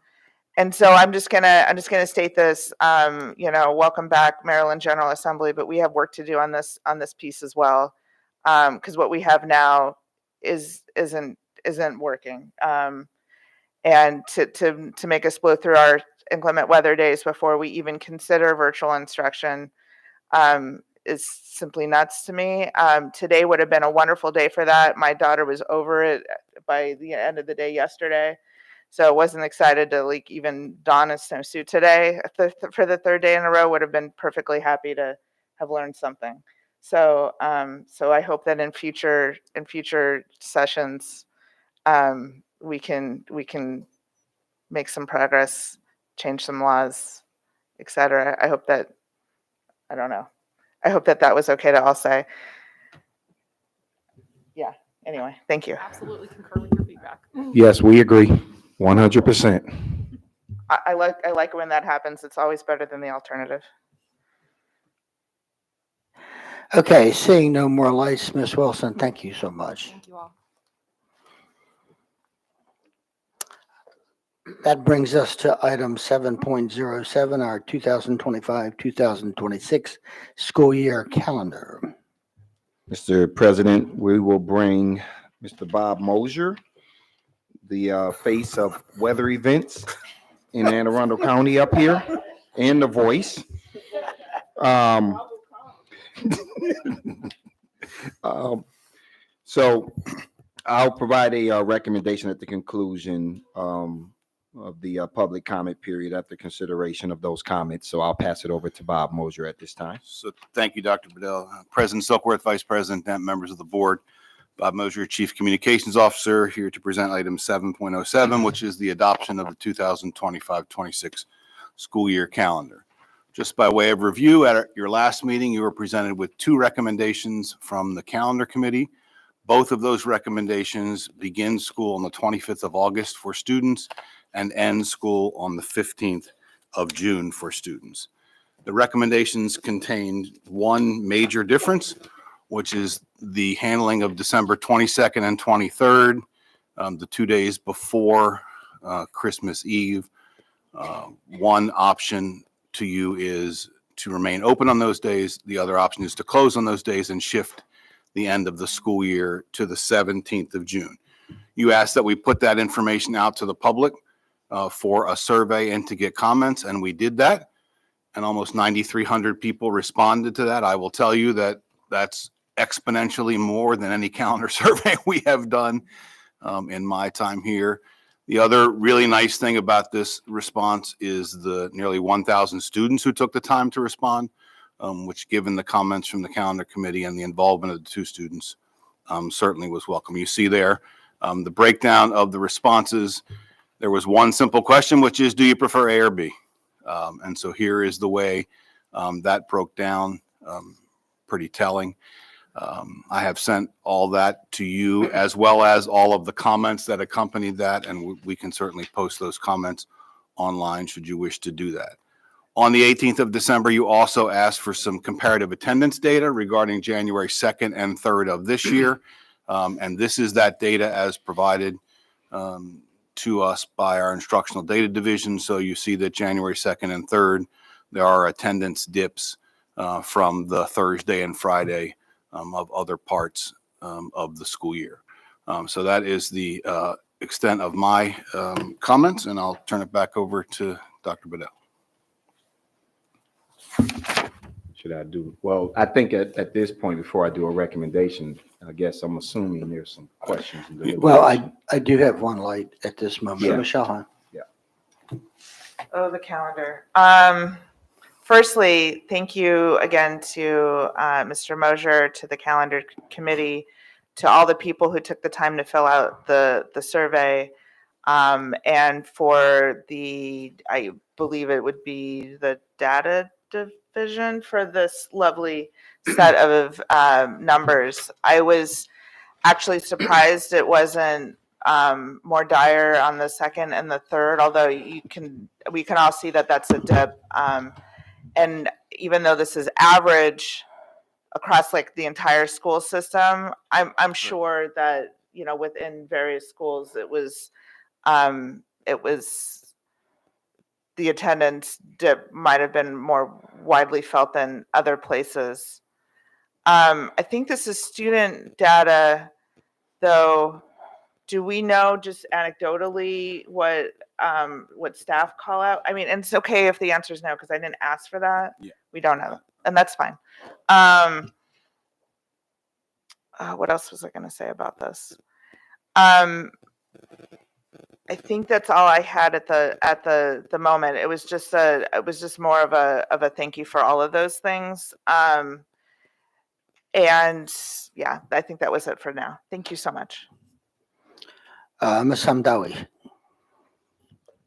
so I'm just gonna state this. Welcome back, Maryland General Assembly, but we have work to do on this piece as well, because what we have now isn't working. And to make us blow through our inclement weather days before we even consider virtual instruction is simply nuts to me. Today would have been a wonderful day for that. My daughter was over it by the end of the day yesterday, so I wasn't excited to even don a snowsuit today for the third day in a row. Would have been perfectly happy to have learned something. So I hope that in future sessions we can make some progress, change some laws, etc. I hope that that was okay to all say. Yeah. Anyway, thank you. Absolutely concur with your feedback. Yes, we agree, 100%. I like when that happens. It's always better than the alternative. Okay, seeing no more lights, Ms. Wilson, thank you so much. Thank you all. That brings us to item 7.07, our 2025-2026 school year calendar. Mr. President, we will bring Mr. Bob Mosier, the face of weather events in Anne Arundel County, up here, and the voice. So I'll provide a recommendation at the conclusion of the public comment period after consideration of those comments. So I'll pass it over to Bob Mosier at this time. So thank you, Dr. Bedell. President Silkworth, Vice President, and members of the board. Bob Mosier, Chief Communications Officer, here to present item 7.07, which is the adoption of the 2025-26 school year calendar. Just by way of review, at your last meeting, you were presented with 2 recommendations from the calendar committee. Both of those recommendations begin school on the 25th of August for students and end school on the 15th of June for students. The recommendations contained one major difference, which is the handling of December 22nd and 23rd, the 2 days before Christmas Eve. One option to you is to remain open on those days. The other option is to close on those days and shift the end of the school year to the 17th of June. You asked that we put that information out to the public for a survey and to get comments, and we did that. And almost 9,300 people responded to that. I will tell you that that's exponentially more than any calendar survey we have done in my time here. The other really nice thing about this response is the nearly 1,000 students who took the time to respond, which, given the comments from the calendar committee and the involvement of the 2 students, certainly was welcome. You see there the breakdown of the responses. There was one simple question, which is, do you prefer A or B? And so here is the way that broke down, pretty telling. I have sent all that to you, as well as all of the comments that accompanied that, and we can certainly post those comments online should you wish to do that. On the 18th of December, you also asked for some comparative attendance data regarding January 2nd and 3rd of this year. And this is that data as provided to us by our instructional data division. So you see that January 2nd and 3rd, there are attendance dips from the Thursday and Friday of other parts of the school year. So that is the extent of my comments, and I'll turn it back over to Dr. Bedell. Should I do? Well, I think at this point, before I do a recommendation, I guess I'm assuming there's some questions. Well, I do have one light at this moment. Yeah. Michelle Hahn. Oh, the calendar. Firstly, thank you again to Mr. Mosier, to the calendar committee, to all the people who took the time to fill out the survey, and for the, I believe it would be the data division for this lovely set of numbers. I was actually surprised it wasn't more dire on the 2nd and the 3rd, although we can all see that that's a dip. And even though this is average across like the entire school system, I'm sure that, you know, within various schools, it was the attendance dip might have been more widely felt than other places. I think this is student data, though. Do we know just anecdotally what staff call out? I mean, and it's okay if the answer is no, because I didn't ask for that. Yeah. We don't know, and that's fine. What else was I going to say about this? I think that's all I had at the moment. It was just more of a thank you for all of those things. And yeah, I think that was it for now. Thank you so much. Ms. Hamdawi.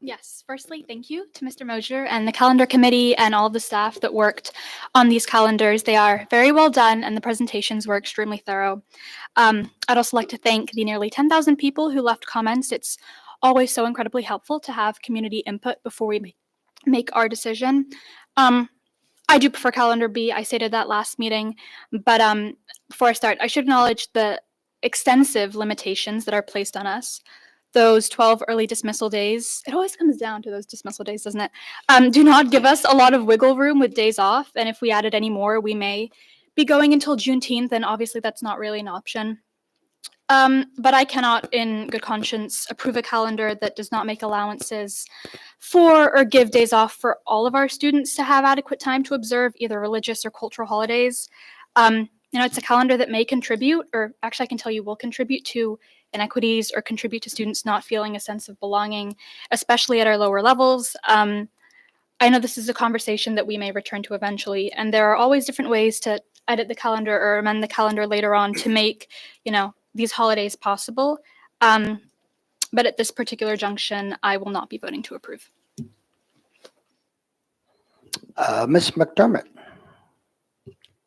Yes, firstly, thank you to Mr. Mosier and the calendar committee and all of the staff that worked on these calendars. They are very well done and the presentations were extremely thorough. I'd also like to thank the nearly 10,000 people who left comments. It's always so incredibly helpful to have community input before we make our decision. I do prefer calendar B. I stated that last meeting, but before I start, I should acknowledge the extensive limitations that are placed on us. Those 12 early dismissal days, it always comes down to those dismissal days, doesn't it? Do not give us a lot of wiggle room with days off. And if we added any more, we may be going until Juneteenth, and obviously that's not really an option. But I cannot, in good conscience, approve a calendar that does not make allowances for or give days off for all of our students to have adequate time to observe either religious or cultural holidays. You know, it's a calendar that may contribute, or actually I can tell you will contribute to inequities or contribute to students not feeling a sense of belonging, especially at our lower levels. I know this is a conversation that we may return to eventually, and there are always different ways to edit the calendar or amend the calendar later on to make, you know, these holidays possible. But at this particular junction, I will not be voting to approve. Ms. McDermott.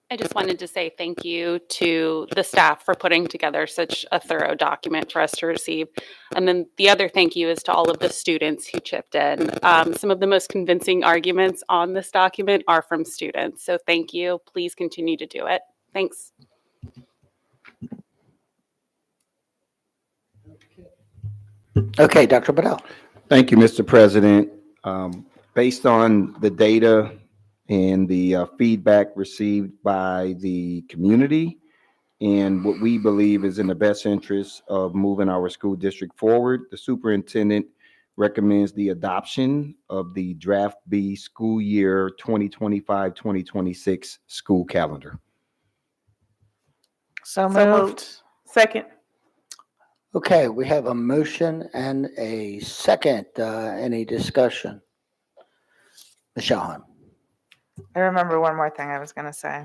I just wanted to say thank you to the staff for putting together such a thorough document for us to receive. And then the other thank you is to all of the students who chipped in. Some of the most convincing arguments on this document are from students. So thank you. Please continue to do it. Thanks. Okay, Dr. Bedell. Thank you, Mr. President. Based on the data and the feedback received by the community and what we believe is in the best interest of moving our school district forward, the superintendent recommends the adoption of the Draft B school year 2025-2026 school calendar. So moved. Second. Okay, we have a motion and a second. Any discussion? Ms. Shahan. I remember one more thing I was going to say.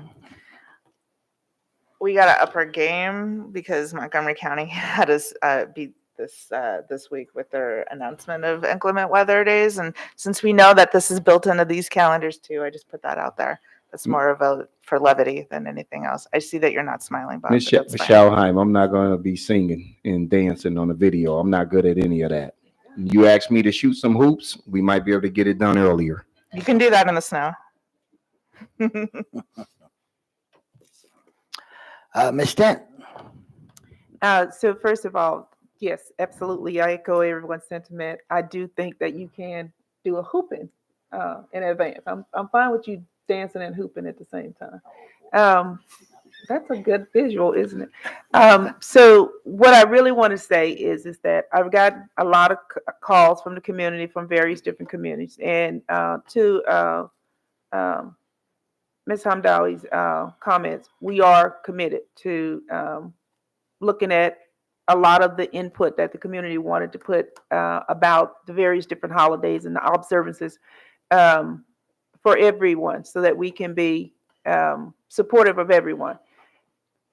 We got to up our game because Montgomery County had us beat this week with their announcement of inclement weather days. And since we know that this is built into these calendars too, I just put that out there. That's more of for levity than anything else. I see that you're not smiling, Bob. Ms. Schauheim, I'm not going to be singing and dancing on the video. I'm not good at any of that. You asked me to shoot some hoops, we might be able to get it done earlier. You can do that in the snow. Ms. Dent. So first of all, yes, absolutely. I echo everyone's sentiment. I do think that you can do a hooping in advance. I'm fine with you dancing and hooping at the same time. That's a good visual, isn't it? So what I really want to say is that I've got a lot of calls from the community, from various different communities, and to Ms. Hamdawi's comments, we are committed to looking at a lot of the input that the community wanted to put about the various different holidays and the observances for everyone, so that we can be supportive of everyone,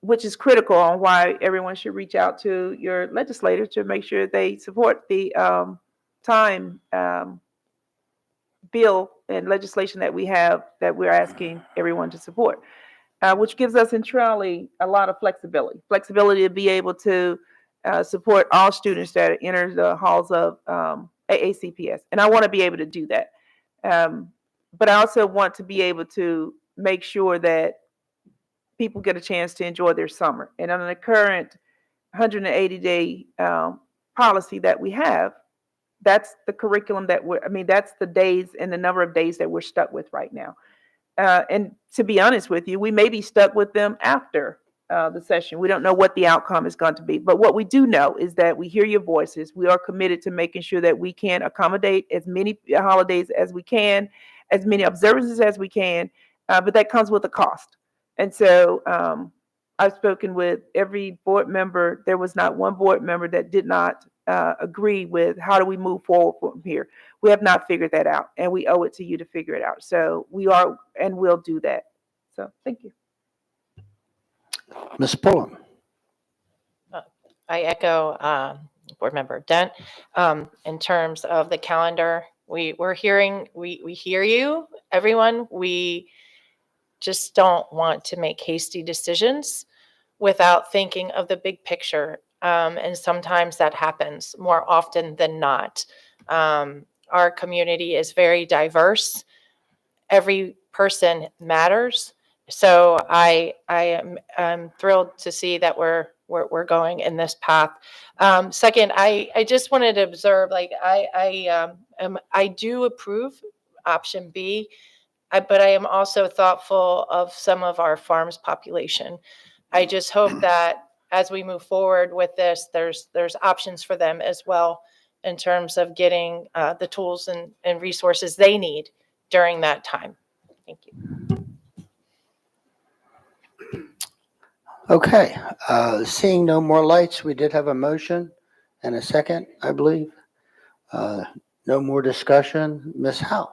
which is critical on why everyone should reach out to your legislators to make sure they support the time bill and legislation that we have that we're asking everyone to support, which gives us entirely a lot of flexibility to be able to support all students that enter the halls of AACPS. And I want to be able to do that. but I also want to be able to make sure that people get a chance to enjoy their summer. And on the current 180-day policy that we have, that's the curriculum that that's the days and the number of days that we're stuck with right now. And to be honest with you, we may be stuck with them after the session. We don't know what the outcome is going to be. But what we do know is that we hear your voices. We are committed to making sure that we can accommodate as many holidays as we can, as many observances as we can, but that comes with a cost. And so I've spoken with every board member. There was not one board member that did not agree with how do we move forward from here. We have not figured that out, and we owe it to you to figure it out. So we are and will do that. So thank you. Ms. Pullen. I echo Board Member Dent. In terms of the calendar, we're hearing, we hear you, everyone. We just don't want to make hasty decisions without thinking of the big picture. And sometimes that happens more often than not. Our community is very diverse. Every person matters. So I am thrilled to see that we're going in this path. Second, I just wanted to observe, like I do approve option B, but I am also thoughtful of some of our farms population. I just hope that as we move forward with this, there's options for them as well in terms of getting the tools and resources they need during that time. Thank you. Okay, seeing no more lights, we did have a motion and a second, I believe. No more discussion. Ms. Howe?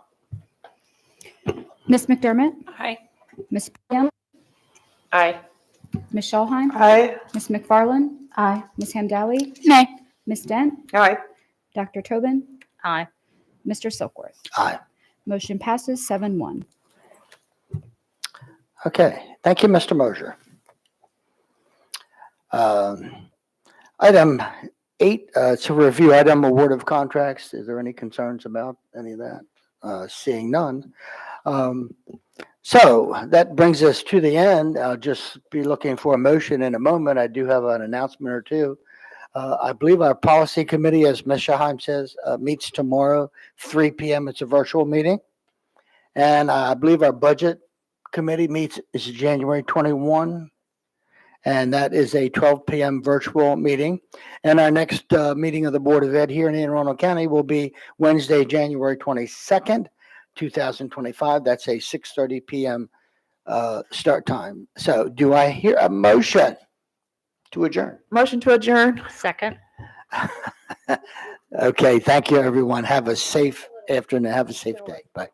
Ms. McDermott? Aye. Ms. Young? Aye. Ms. Schulheim? Aye. Ms. McFarland? Aye. Ms. Hamdawi? Nay. Ms. Dent? Aye. Dr. Tobin? Aye. Mr. Silkworth? Aye. Motion passes 7-1. Okay, thank you, Mr. Mosier. Item 8, to review item award of contracts. Is there any concerns about any of that? Seeing none. So that brings us to the end. I'll just be looking for a motion in a moment. I do have an announcement or two. I believe our policy committee, as Ms. Schulheim says, meets tomorrow, 3 p.m. It's a virtual meeting. And I believe our budget committee meets is January 21. And that is a 12 p.m. virtual meeting. And our next meeting of the Board of Ed here in Anne Arundel County will be Wednesday, January 22nd, 2025. That's a 6:30 p.m. Start time. So do I hear a motion to adjourn? Motion to adjourn. Second. Okay, thank you, everyone. Have a safe afternoon. Have a safe day. Bye.